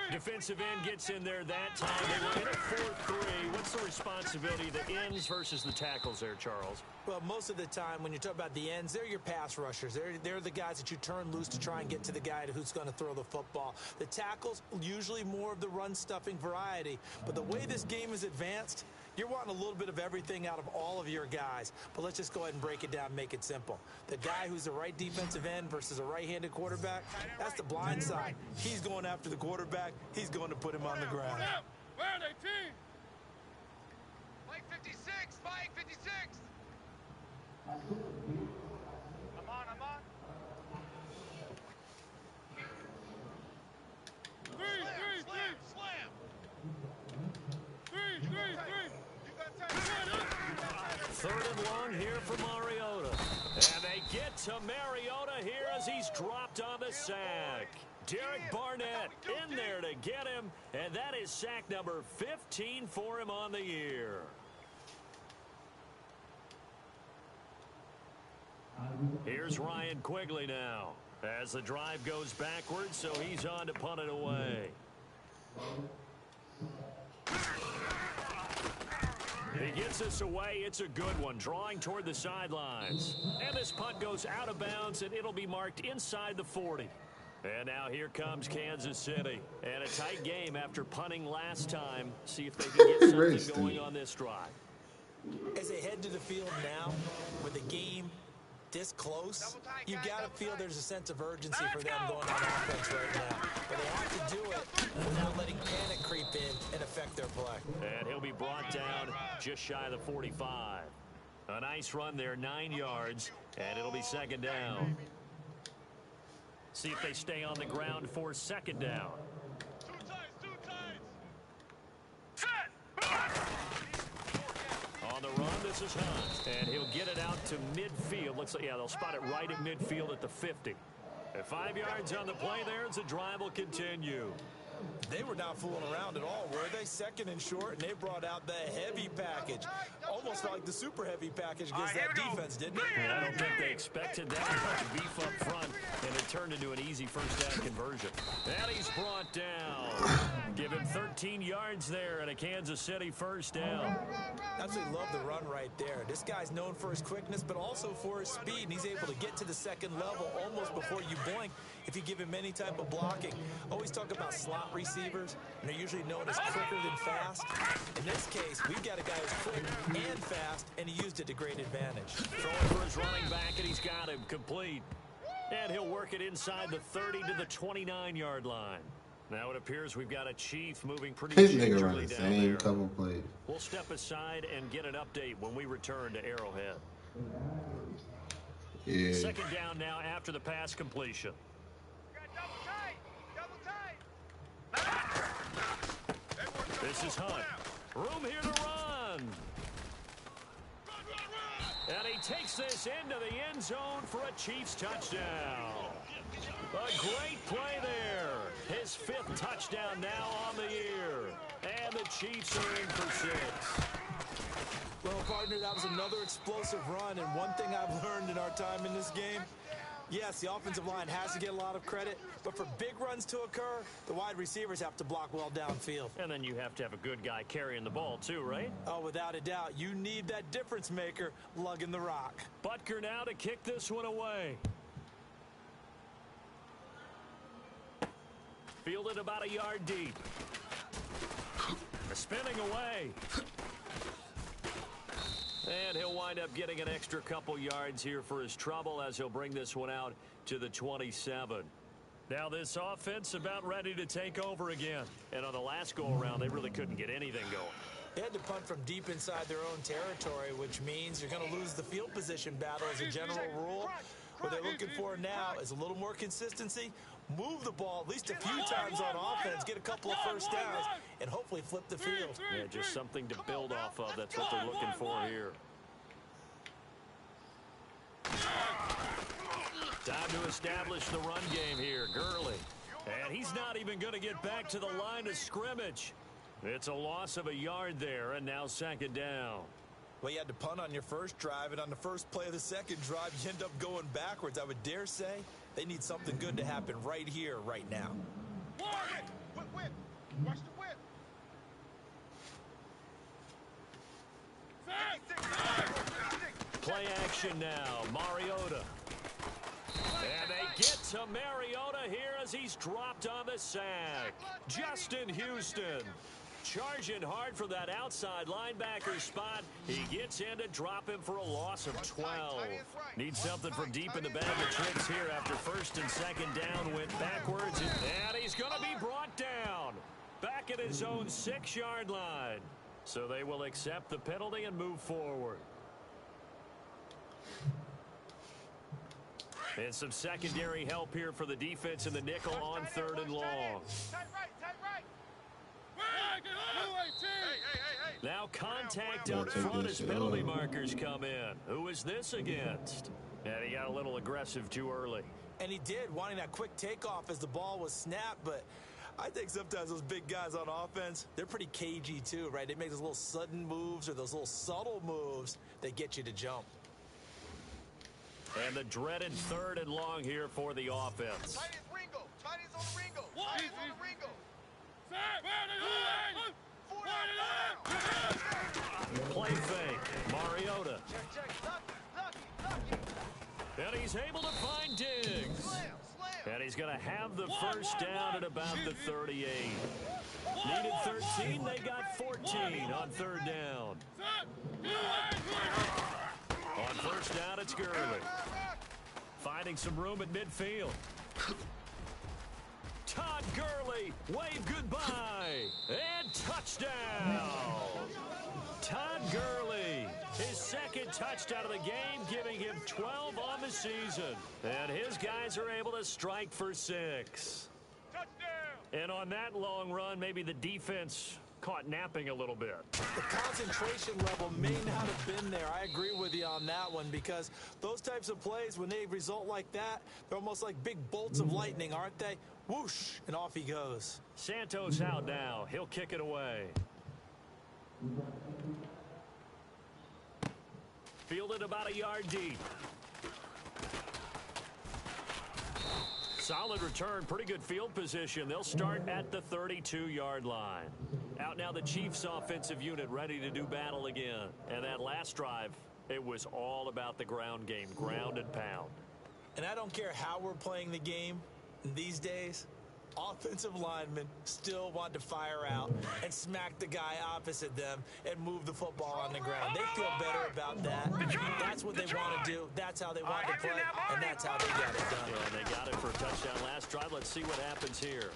Defensive end gets in there that time. They were in a 4-3. What's the responsibility, the ends versus the tackles there, Charles? Well, most of the time when you talk about the ends, they're your pass rushers. They're the guys that you turn loose to try and get to the guy who's going to throw the football. The tackles, usually more of the run-stuffing variety. But the way this game is advanced, you're wanting a little bit of everything out of all of your guys. But let's just go ahead and break it down and make it simple. The guy who's the right defensive end versus a right-handed quarterback, that's the blind side. He's going after the quarterback. He's going to put him on the ground. Where are they, team? Mike 56, Mike 56. I'm on. Slam. 3. Third and long here for Mariota. And they get to Mariota here as he's dropped on the sack. Derek Barnett in there to get him, and that is sack number 15 for him on the year. Here's Ryan Quigley now as the drive goes backwards, so he's on to punt it away. He gets this away. It's a good one, drawing toward the sidelines. And this punt goes out of bounds, and it'll be marked inside the 40. And now here comes Kansas City. And a tight game after punting last time. See if they can get something going on this drive. As they head to the field now, with the game this close, you got to feel there's a sense of urgency for them going on offense right now. But they have to do it without letting panic creep in and affect their play. And he'll be brought down just shy of the 45. A nice run there, 9 yards, and it'll be second down. See if they stay on the ground for second down. On the run, this is Hunt. And he'll get it out to midfield. Looks like, yeah, they'll spot it right at midfield at the 50. At 5 yards on the play there as the drive will continue. They were not fooling around at all, were they? Second and short, and they brought out the heavy package. Almost felt like the super heavy package against that defense, didn't it? Yeah, I don't think they expected that much beef up front, and it turned into an easy first down conversion. And he's brought down. Give him 13 yards there and a Kansas City first down. Absolutely love the run right there. This guy's known for his quickness, but also for his speed, and he's able to get to the second level almost before you blink if you give him any type of blocking. Always talk about slot receivers, and they're usually known as quicker than fast. In this case, we've got a guy who's quick and fast, and he used it to great advantage. Throwing for his running back, and he's got him complete. And he'll work it inside the 30 to the 29-yard line. Now it appears we've got a Chief moving pretty gingerly down same there. couple plays. We'll step aside and get an update when we return to Arrowhead. Yeah. Second down now after the pass completion. This is Hunt. Room here to run. And he takes this into the end zone for a Chiefs touchdown. A great play there. His 5th touchdown now on the year. And the Chiefs are in for 6. Well, partner, that was another explosive run, and one thing I've learned in our time in this game, yes, the offensive line has to get a lot of credit, but for big runs to occur, the wide receivers have to block well downfield. And then you have to have a good guy carrying the ball too, right? Oh, without a doubt. You need that difference maker lugging the rock. Butker now to kick this one away. Fielded about a yard deep. Spinning away. And he'll wind up getting an extra couple yards here for his trouble as he'll bring this one out to the 27. Now this offense about ready to take over again. And on the last go-around, they really couldn't get anything going. They had to punt from deep inside their own territory, which means you're going to lose the field position battle as a general rule. What they're looking for now is a little more consistency, move the ball at least a few times on offense, get a couple of first downs, and hopefully flip the field. Yeah, just something to build off of. That's what they're looking for here. Time to establish the run game here. Gurley. And he's not even going to get back to the line of scrimmage. It's a loss of a yard there, and now second down. Well, you had to punt on your first drive, and on the first play of the second drive, you end up going backwards. I would dare say they need something good to happen right here, right now. Whip. Watch the whip. Play action now. Mariota. And they get to Mariota here as he's dropped on the sack. Justin Houston. Charging hard for that outside linebacker spot. He gets in to drop him for a loss of 12. Needs something from deep in the bag of tricks here after first and second down went backwards. And he's going to be brought down. Back at his own 6-yard line. So they will accept the penalty and move forward. And some secondary help here for the defense in the nickel on 3rd and long. Tight right. Now contact up front as penalty markers come in. Who is this against? And he got a little aggressive too early. And he did, wanting that quick takeoff as the ball was snapped, but I think sometimes those big guys on offense, they're pretty cagey too, right? They make those little sudden moves or those little subtle moves that get you to jump. And the dreaded 3rd and long here for the offense. Tight is Ringo. Tight is on Ringo. Tight is on Ringo. Play fake. Mariota. And he's able to find Diggs. Slam. And he's going to have the first down at about the 38. Needed 13. They got 14 on 3rd down. On On first down, it's Gurley. Finding some room at midfield. Todd Gurley, wave goodbye, and touchdown. Todd Gurley, his second touchdown of the game, giving him 12 on the season. And his guys are able to strike for 6. Touchdown. And on that long run, maybe the defense caught napping a little bit. The concentration level may not have been there. I agree with you on that one, because those types of plays, when they result like that, they're almost like big bolts of lightning, aren't they? Whoosh, and off he goes. Santos out now. He'll kick it away. Fielded about a yard deep. Solid return, pretty good field position. They'll start at the 32-yard line. Out now the Chiefs offensive unit ready to do battle again. And that last drive, it was all about the ground game, ground and pound. And I don't care how we're playing the game these days, offensive linemen still want to fire out and smack the guy opposite them and move the football on the ground. They feel better about that. That's what they want to do. That's how they want to play, and that's how they got it done. Yeah, they got it for a touchdown last drive. Let's see what happens here.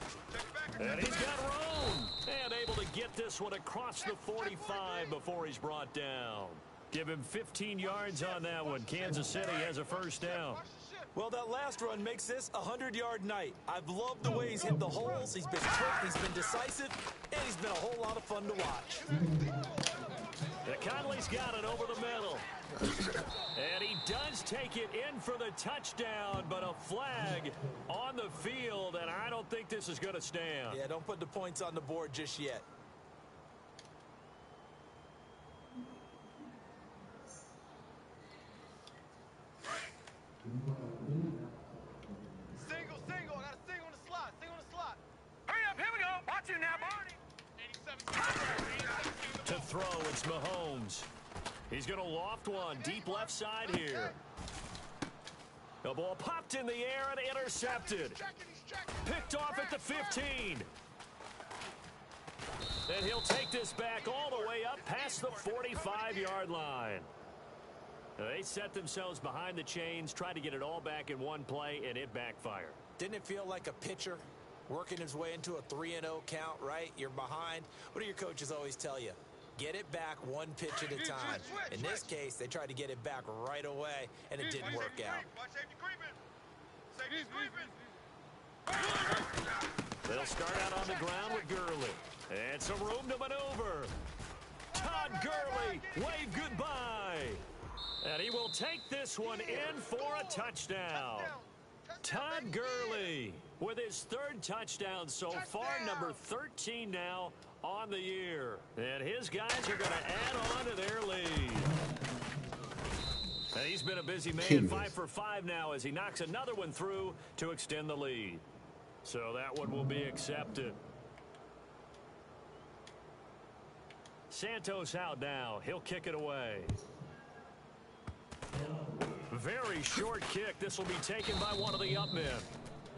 And he's got room. And able to get this one across the 45 before he's brought down. Give him 15 yards on that one. Kansas City has a first down. Well, that last run makes this a 100-yard night. I've loved the way he's hit the holes. He's been quick, he's been decisive, and he's been a whole lot of fun to watch. Conley's got it over the middle. And he does take it in for the touchdown, but a flag on the field, and I don't think this is going to stand. Yeah, don't put the points on the board just yet. Single. I got a single on the slot. Hurry up, here we go. Watch it now, Barney. 87. To throw, it's Mahomes. He's going to loft one deep left side here. The ball popped in the air and intercepted. Picked off at the 15. And he'll take this back all the way up past the 45-yard line. They set themselves behind the chains, tried to get it all back in one play, and it backfired. Didn't it feel like a pitcher working his way into a 3-0 count, right? You're behind. What do your coaches always tell you? Get it back one pitch at a time. In this case, they tried to get it back right away, and it didn't work out. They'll start out on the ground with Gurley. And some room to maneuver. Todd Gurley, wave goodbye. And he will take this one in for a touchdown. Todd Gurley with his third touchdown so far, number 13 now on the year. And his guys are going to add on to their lead. And he's been a busy man, 5 for 5 now as he knocks another one through to extend the lead. So that one will be accepted. Santos out now. He'll kick it away. Very short kick. This will be taken by one of the up men.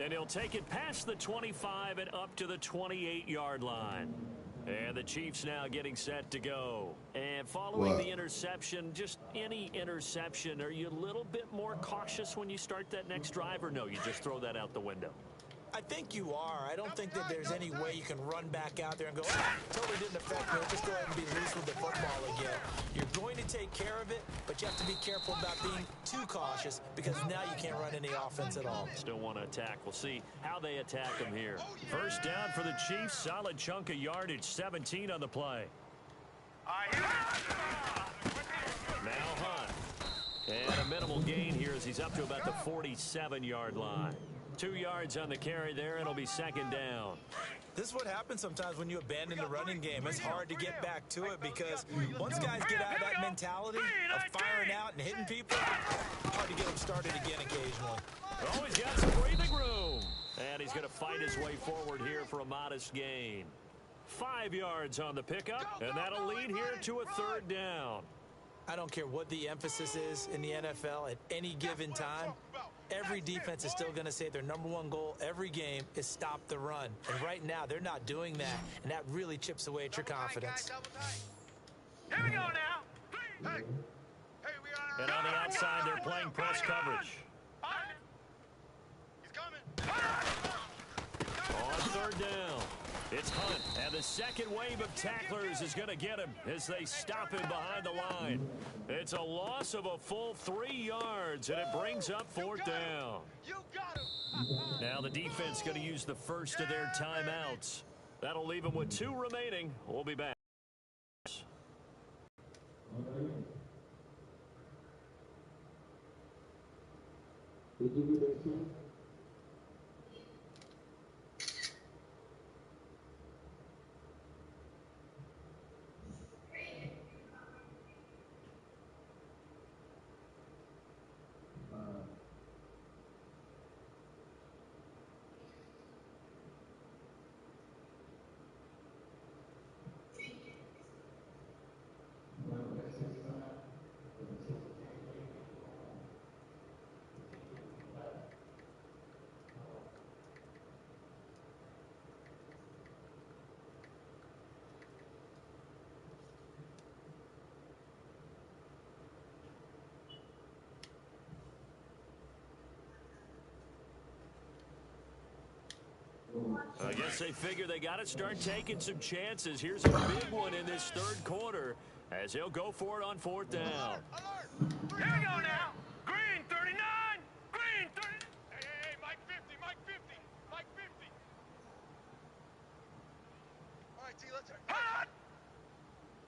And he'll take it past the 25 and up to the 28-yard line. And the Chiefs now getting set to go. And following the interception, just any interception, are you a little bit more cautious when you start that next drive, or no, you just throw that out the window? I think you are. I don't think that there's any way you can run back out there and go, totally didn't affect me. I'll just go ahead and be loose with the football again. You're going to take care of it, but you have to be careful about being too cautious because now you can't run any offense at all. Still want to attack. We'll see how they attack him here. First down for the Chiefs. Solid chunk of yardage. 17 on the play. Now Hunt. And a minimal gain here as he's up to about the 47-yard line. 2 yards on the carry there, and it'll be second down. This is what happens sometimes when you abandon the running game. It's hard to get back to it because once guys get out of that mentality of firing out and hitting people, hard to get them started again occasionally. Oh, he's got some breathing room. And he's going to fight his way forward here for a modest gain. 5 yards on the pickup, and that'll lead here to a third down. I don't care what the emphasis is in the NFL at any given time. Every defense is still going to say their #1 goal every game is stop the run. And right now, they're not doing that, and that really chips away at your confidence. Here we go now. Hey, we on And on the outside, they're playing press coverage. He's coming. On third down, it's Hunt. And the second wave of tacklers is going to get him as they stop him behind the line. It's a loss of a full 3 yards, and it brings up fourth down. You got him. Now the defense going to use the first of their timeouts. That'll leave them with 2 remaining. We'll be back. I guess they figure they got to start taking some chances. Here's a big one in this third quarter as he'll go for it on fourth down. Alert! Here we go now. Green 39. Green 30. Hey, Mike 50. Mike 50. Mike 50. All right, T, let's hit. Hot!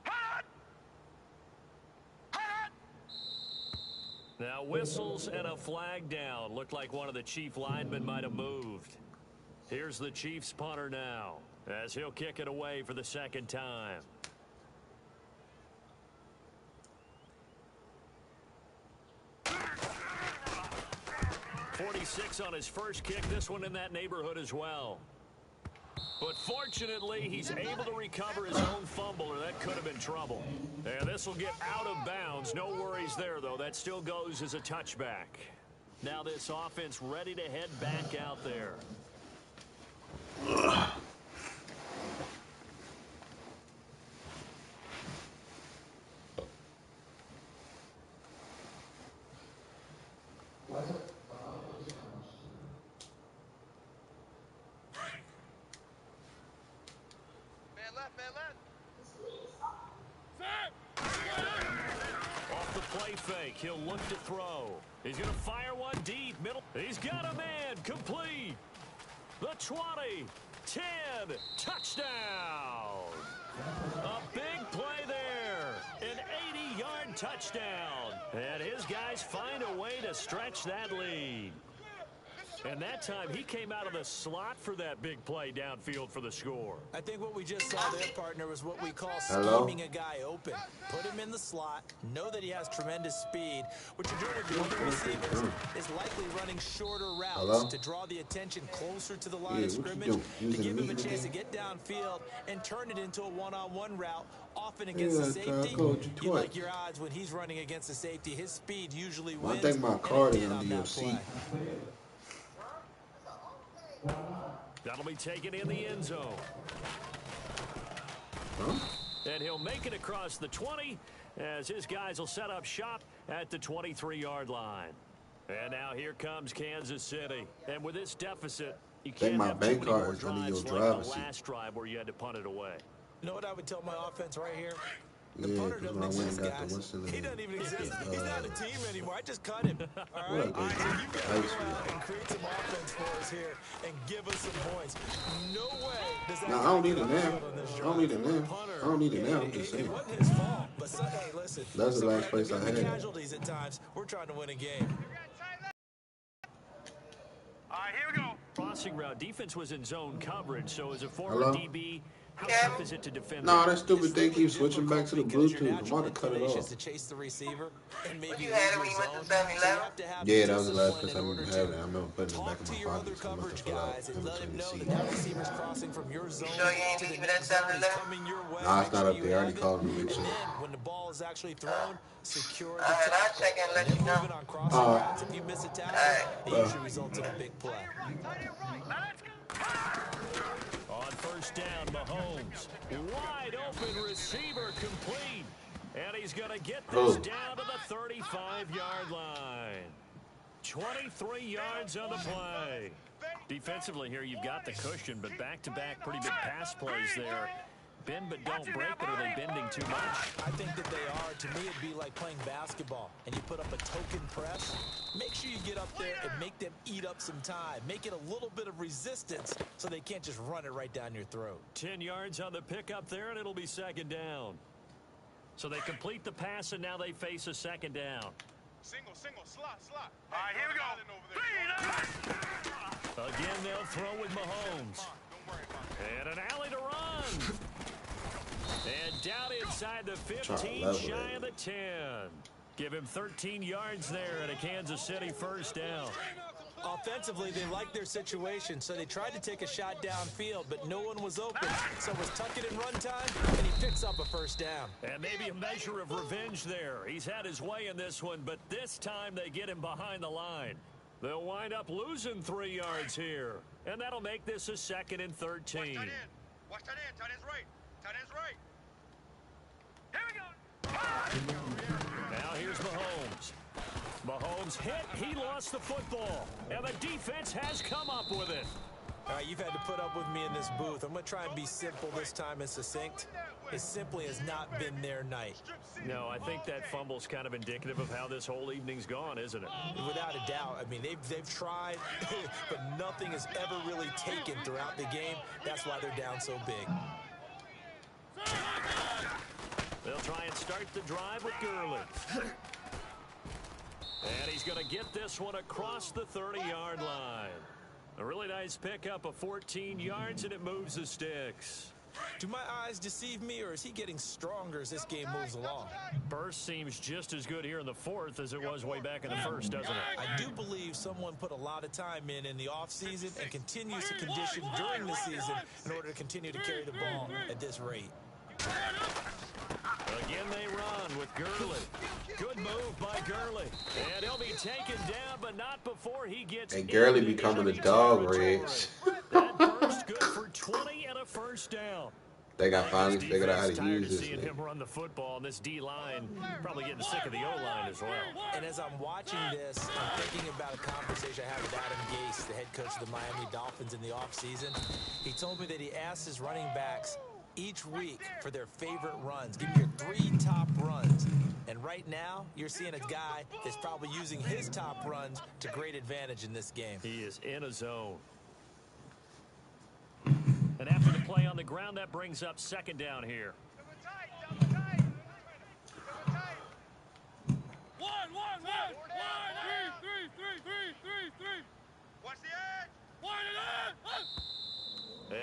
Hot! Hot! Now whistles and a flag down. Looked like one of the Chief linemen might have moved. Here's the Chiefs punter now as he'll kick it away for the second time. 46 on his first kick. This one in that neighborhood as well. But fortunately, he's able to recover his own fumble, or that could have been trouble. And this will get out of bounds. No worries there, though. That still goes as a touchback. Now this offense ready to head back out there. Man left. Off the play fake, he'll look to throw. He's going to fire one deep, middle. He's got a man, complete. The 20, 10, touchdown. A big play there. An 80-yard touchdown. And his guys find a way to stretch that lead. And that time, he came out of the slot for that big play downfield for the score. I think what we just saw there, partner, was what we call scheming a guy open. Put him in the slot, know that he has tremendous speed. What you're doing with the other receivers is likely running shorter routes to draw the attention closer to the line of scrimmage, to give him a chance to get downfield and turn it into a one-on-one route, often against the safety. You like your odds when he's running against the safety. His speed usually wins. I think my card is on DLC. That'll be taken in the end zone. And he'll make it across the 20 as his guys will set up shop at the 23-yard line. And now here comes Kansas City. And with this deficit, you can't have too many more drives like the last drive where you had to punt it away. You know what I would tell my offense right here? The Yeah, punter because doesn't when I went exist, and got the guys. Winston He doesn't even exist. He's not a team anymore. I just cut him. All right? What a So great you got to go out and create some offense for us here and give us some points. No way does that No, I don't need it now. I don't need it now. I don't need it now. I'm just saying. It wasn't his fault. But hey, listen. That's the last place I had. Casualties at times. We're trying to win a game. All right, here we go. Crossing route defense was in zone coverage, so as a former DB, how tough is it to defend? No, that stupid thing keeps switching back to the Bluetooth. I'm about to cut it off. To chase the receiver and maybe You had it when you went to 7-Eleven? Yeah, that was the last place I remember having it. I remember putting it back talk in to my your other pocket. So I'm about to coverage fill out guys and let them every know seat. that receiver's crossing from your zone sure you ain't to the leaving next that zone is 7-Eleven? coming your way. Nah, it's not up Make there. I sure already you called have him. it. Make And sure. then when the ball is actually thrown, secure the All right, I'll tackle. check in and let And you then know. moving on crossing routes, if you miss a tackle, it usually results in a big play. On first down, Mahomes. Wide open receiver complete. And he's going to get this down to the 35-yard line. 23 yards on the play. Defensively here, you've got the cushion, but back-to-back pretty big pass plays there. Bend but don't break, but are they bending too much? I think that they are. To me, it'd be like playing basketball, and you put up a token press. Make sure you get up there and make them eat up some time. Make it a little bit of resistance so they can't just run it right down your throat. 10 yards on the pickup there, and it'll be second down. So they complete the pass, and now they face a second down. Single, slot. All right, here we go. Again, they'll throw with Mahomes. And an alley to run. And down inside the 15, shy of the 10. Give him 13 yards there and a Kansas City first down. Offensively, they like their situation, so they tried to take a shot downfield, but no one was open. So it was tuck it in run time, and he picks up a first down. And maybe a measure of revenge there. He's had his way in this one, but this time they get him behind the line. They'll wind up losing 3 yards here. And that'll make this a 2nd and 13. Watch that in. Tight end's right. Here we go. Now here's Mahomes. Mahomes hit. He lost the football. And the defense has come up with it. All right, you've had to put up with me in this booth. I'm going to try and be simple this time and succinct. It simply has not been their night. No, I think that fumble's kind of indicative of how this whole evening's gone, isn't it? Without a doubt. I mean, they've tried, but nothing has ever really taken throughout the game. That's why they're down so big. They'll try and start the drive with Gurley. And he's going to get this one across the 30-yard line. A really nice pickup of 14 yards, and it moves the sticks. Do my eyes deceive me, or is he getting stronger as this game moves along? Burst seems just as good here in the fourth as it was way back in the first, doesn't it? I do believe someone put a lot of time in the offseason and continues to condition during the season in order to continue to carry the ball at this rate. Again, they run with Gurley. Good move by Gurley. And he'll be taken down, but not before he gets... And Gurley becoming a dog, Rich. That burst good for 20 and a first down. They got finally figured out how to use this. Seeing him run the football, and this D-line probably getting sick of the O-line as well. And as I'm watching this, I'm thinking about a conversation I had with Adam Gase, the head coach of the Miami Dolphins in the offseason. He told me that he asked his running backs each week for their favorite runs. Give me your 3 top runs. And right now, you're seeing a guy that's probably using his top runs to great advantage in this game. He is in a zone. And after the play on the ground, that brings up second down here. Watch the edge.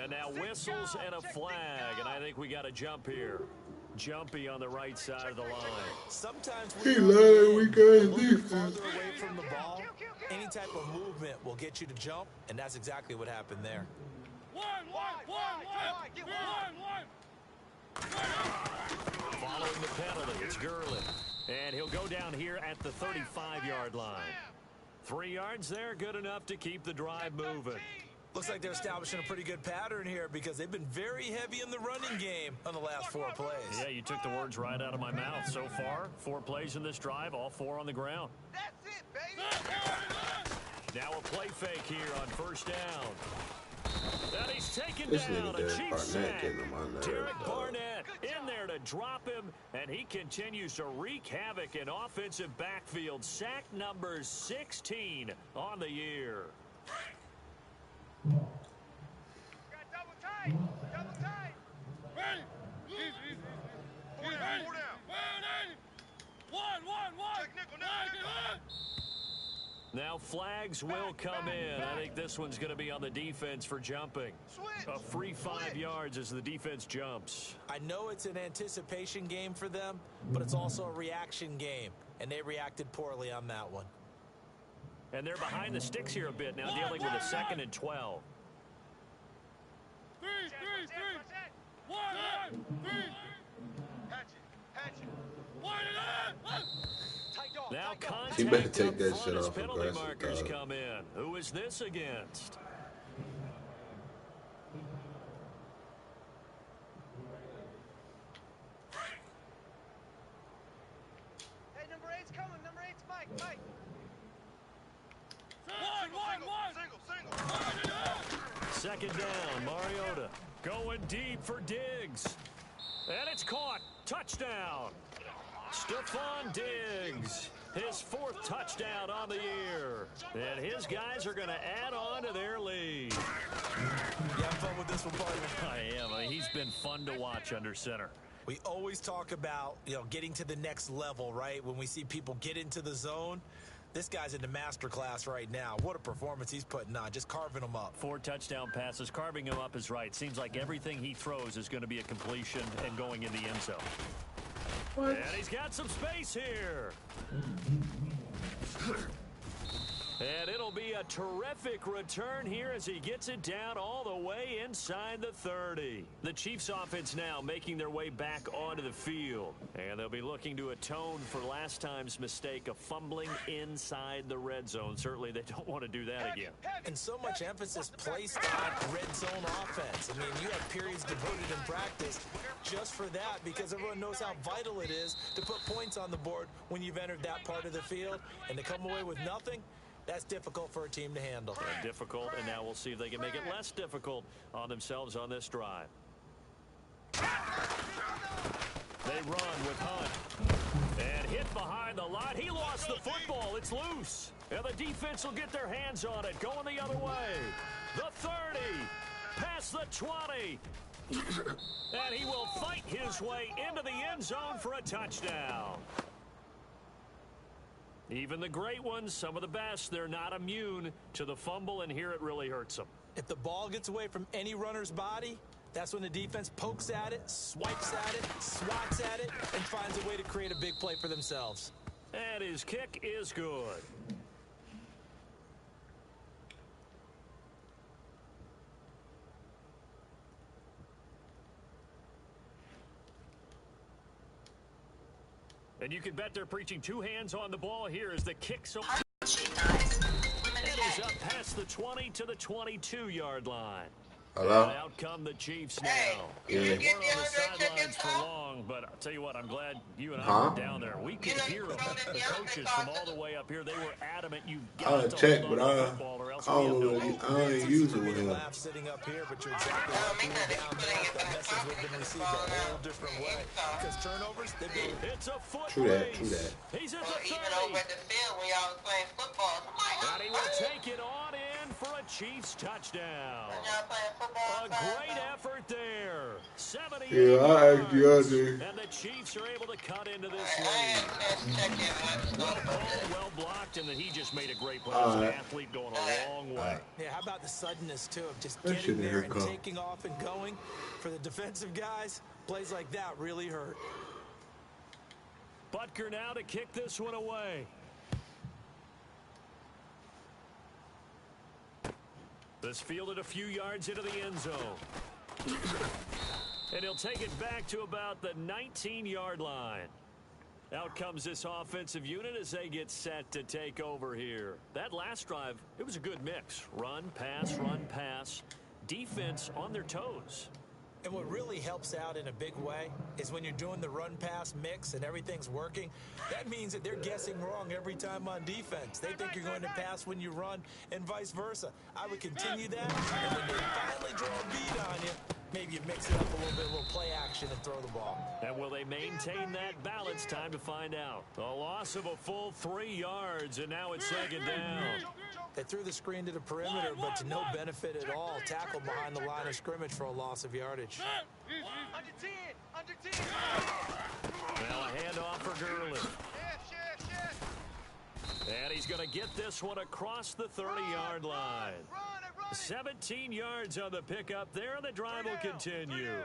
And now whistles and a flag, and I think we got a jump here. Jumpy on the right side of the line. Sometimes He lied, we got defense. farther away from the ball, any type of movement will get you to jump, and that's exactly what happened there. Following the penalty, it's Gurley. And he'll go down here at the 35-yard line. 3 yards there, good enough to keep the drive moving. Looks like they're establishing a pretty good pattern here because they've been very heavy in the running game on the last 4 plays. Yeah, you took the words right out of my mouth. So far, 4 plays in this drive, all 4 on the ground. That's it, baby. Now a play fake here on first down. And he's taken This down. nigga A Derek cheap Barnett sack. getting him on there. Derek Barnett in there to drop him, and he continues to wreak havoc in offensive backfield. Sack number 16 on the year. Got double tight. Ready. Easy. Pull down. One. Check nickel. Now flags will come in. I think this one's going to be on the defense for jumping. A free 5 yards as the defense jumps. I know it's an anticipation game for them, but it's also a reaction game, and they reacted poorly on that one. And they're behind the sticks here a bit now, dealing with a 2nd and 12. Three. Hatch it. Now He better contact take up that front shit as off penalty aggressive, markers dog. come in. Who is this against? Second down, Mariota going deep for Diggs. And it's caught. Touchdown. Stephon Diggs, his 4th touchdown on the year. And his guys are going to add on to their lead. You having fun with this one, partner? I am. He's been fun to watch under center. We always talk about, getting to the next level, right? When we see people get into the zone. This guy's in the master class right now. What a performance he's putting on, just carving them up. 4 touchdown passes. Carving him up is right. Seems like everything he throws is going to be a completion and going in the end zone. What? And he's got some space here. And it'll be a terrific return here as he gets it down all the way inside the 30. The Chiefs offense now making their way back onto the field. And they'll be looking to atone for last time's mistake of fumbling inside the red zone. Certainly they don't want to do that again. And so much emphasis placed on red zone offense. I mean, you have periods devoted in practice just for that because everyone knows how vital it is to put points on the board when you've entered that part of the field. And to come away with nothing, that's difficult for a team to handle. Difficult, and now we'll see if they can make it less difficult on themselves on this drive. They run with Hunt. And hit behind the line. He lost the football. It's loose. And the defense will get their hands on it. Going the other way. The 30. Past the 20. And he will fight his way into the end zone for a touchdown. Even the great ones, some of the best, they're not immune to the fumble, and here it really hurts them. If the ball gets away from any runner's body, that's when the defense pokes at it, swipes at it, swats at it, and finds a way to create a big play for themselves. And his kick is good. And you can bet they're preaching 2 hands on the ball here as the kick so... It is up past the 20 to the 22-yard line. Hello? And out come the Chiefs now. Yeah. They weren't on the sidelines for long, but I'll tell you what, I'm glad you and I were down there. We could hear them. The coaches from all the way up here, they were adamant. You got to check, hold but on to the football or else we have no hope. I don't use it with him. Laugh sitting up here, but you're exactly right. Being down there, that message would have been received a whole different way. Because turnovers, they've been... It's a foot True race. that. He's at the 30. Even over at the field when y'all was playing football, And he will take it on in for a Chiefs touchdown. y'all playing football. A great effort there. 70 Yeah, I asked you yards. other. And the Chiefs are able to cut into this I lead. ain't check in. I just thought about that. Well blocked, and then he just made a great play. As an athlete going a long way. Yeah, how about the suddenness, too, of just That getting shouldn't there and hurt, taking off and going? For the defensive guys, plays like that really hurt. Butker now to kick this one away. This fielded a few yards into the end zone. And he'll take it back to about the 19-yard line. Out comes this offensive unit as they get set to take over here. That last drive, it was a good mix. Run, pass. Defense on their toes. And what really helps out in a big way is when you're doing the run-pass mix and everything's working, that means that they're guessing wrong every time on defense. They think you're going to pass when you run and vice versa. I would continue that, and when they finally draw a beat on you, maybe you mix it up a little bit, a little play action, and throw the ball. And will they maintain that balance? Time to find out. A loss of a full 3 yards, and now it's second down. They threw the screen to the perimeter, but to no benefit at all. Tackled behind the line of scrimmage for a loss of yardage. Under 10. Now a handoff for Gurley. And he's going to get this one across the 30-yard line. 17 yards on the pickup there, and the drive will continue.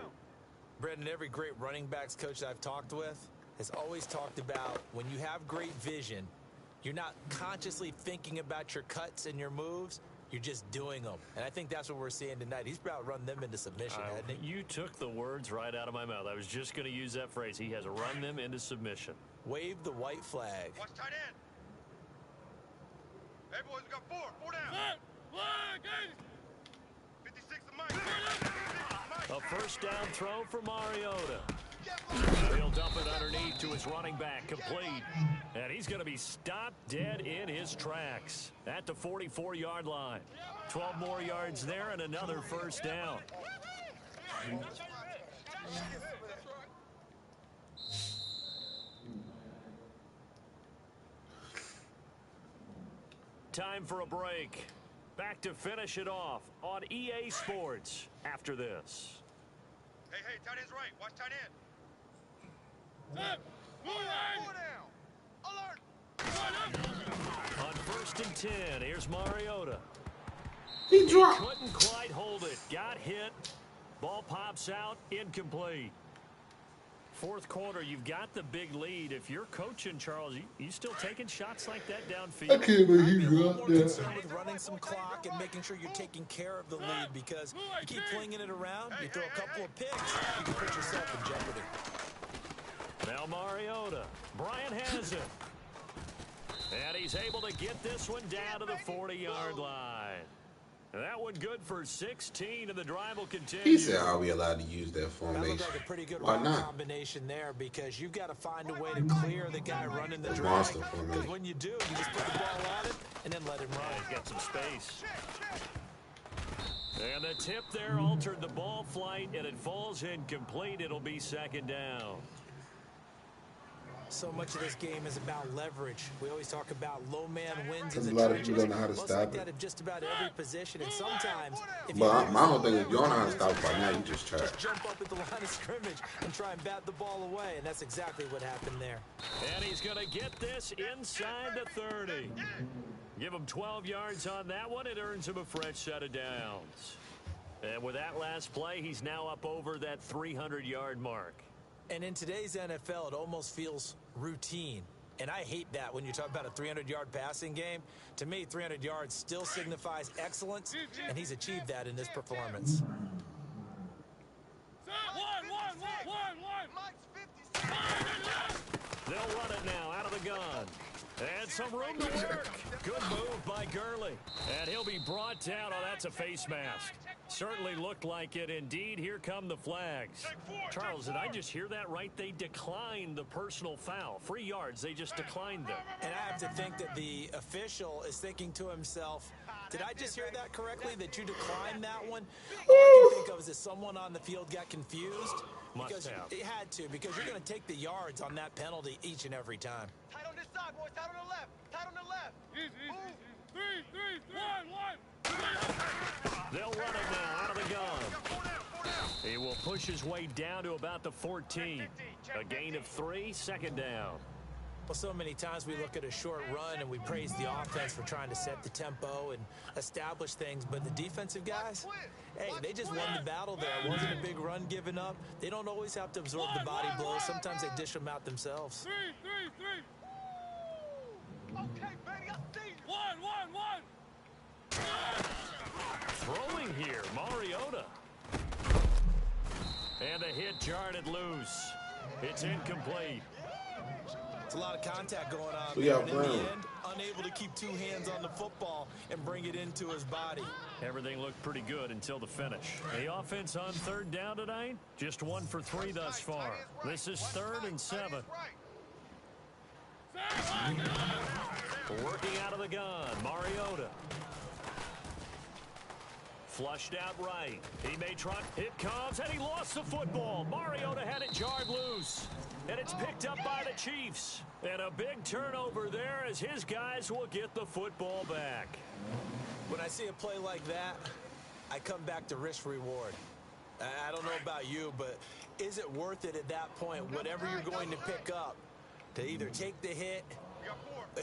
Brendan, every great running backs coach I've talked with has always talked about when you have great vision, you're not consciously thinking about your cuts and your moves. You're just doing them. And I think that's what we're seeing tonight. He's about to run them into submission, hasn't he? You took the words right out of my mouth. I was just going to use that phrase. He has run them into submission. Wave the white flag. Watch tight end. Hey, boys, we got 4 down. 56 to Mike. A first down throw for Mariota. He'll dump it underneath to his running back, complete. And he's going to be stopped dead in his tracks at the 44-yard line. 12 more yards there and another first down. Time for a break. Back to finish it off on EA Sports after this. Hey, tight end's right. Watch tight end. Alert! On 1st and 10, here's Mariota. He dropped. Couldn't quite hold it. Got hit. Ball pops out. Incomplete. Fourth quarter, you've got the big lead. If you're coaching, Charles, you still taking shots like that downfield? I can't believe he I'd be a little dropped more that. concerned with running some clock and making sure you're taking care of the lead, because you keep flinging it around, you throw a couple of picks, you can put yourself in jeopardy. Now Mariota. Brian has it. And he's able to get this one down to the 40-yard line. That one good for 16, and the drive will continue. He said, "Are we allowed to use that That formation?" looked like a pretty good Why route not? combination there, because you've got to find a way to clear the guy running the It's drag. monster Because formation. when you do, you just put the ball on it and then let him run. He's got some space. And the tip there altered the ball flight, and it falls incomplete. It'll be second down. So much of this game is about leverage. We always talk about low man wins in Because the a lot of trenches. people don't know how to Well, it's stop like it. that in just about every position, and sometimes if But you my whole thing is, you don't know how to stop it by now. You just try. just jump up at the line of scrimmage and try and bat the ball away, and that's exactly what happened there. And he's going to get this inside the 30. Give him 12 yards on that one. It earns him a fresh set of downs. And with that last play, he's now up over that 300-yard mark. And in today's NFL, it almost feels routine. And I hate that when you talk about a 300-yard passing game. To me, 300 yards still signifies excellence, and he's achieved that in this performance. They'll run it now out of the gun. And some room to work. Good move by Gurley. And he'll be brought down. Oh, that's a face mask. Certainly looked like it. Indeed, here come the flags. Charles, did I just hear that right? They declined the personal foul. 3 yards, they just declined them. And I have to think that the official is thinking to himself, did I just hear that correctly, that you declined that one? All I can think of is that someone on the field got confused. Must Because have. it had to, because you're going to take the yards on that penalty each and every time. Tight on this side, boys. Tight on the left. Tight on the left. Move. 3, 1. They'll run it now out of the gun. He will push his way down to about the 14. A gain of 3, second down. Well, so many times we look at a short run and we praise the offense for trying to set the tempo and establish things, but the defensive guys, hey, they just won the battle there. It wasn't a big run given up. They don't always have to absorb the body blows. Sometimes they dish them out themselves. 3. Okay, baby, I see you. 1. Throwing here, Mariota. And the hit jarred it loose. It's incomplete. It's a lot of contact going on We there, got and in the Brown. end, unable to keep 2 hands on the football and bring it into his body. Everything looked pretty good until the finish. The offense on 3rd down tonight, just 1 for 3 thus far. This is 3rd and 7. Working out of the gun, Mariota. Flushed out right. He may try. It comes, and he lost the football. Mariota had it jarred loose. And it's picked up by the Chiefs. And a big turnover there as his guys will get the football back. When I see a play like that, I come back to risk reward. I don't know about you, but is it worth it at that point, whatever you're going to pick up, to either take the hit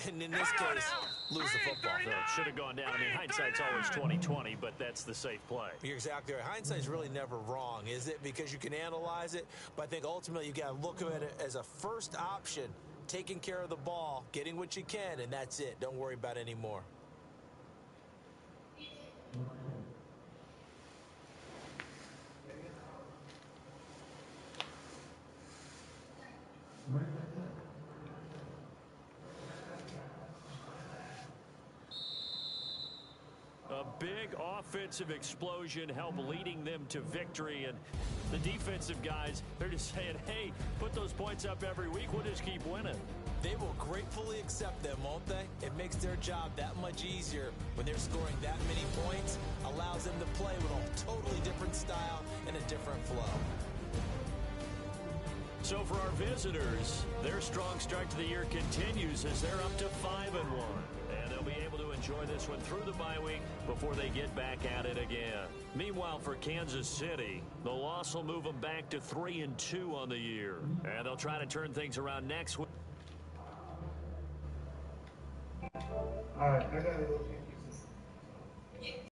and in this case, lose the football? So it should have gone down. I mean, hindsight's always 20/20, but that's the safe play. You're exactly right. Hindsight's really never wrong, is it? Because you can analyze it, but I think ultimately you got to look at it as a first option, taking care of the ball, getting what you can, and that's it. Don't worry about any more. A A big offensive explosion helped leading them to victory. And the defensive guys, they're just saying, hey, put those points up every week. We'll just keep winning. They will gratefully accept them, won't they? It makes their job that much easier when they're scoring that many points. Allows them to play with a totally different style and a different flow. So for our visitors, their strong start to the year continues as they're up to 5-1. And they'll be able to enjoy this one through the bye week before they get back at it again. Meanwhile, for Kansas City, the loss will move them back to 3-2 on the year. And they'll try to turn things around next week. All right, I gotta go.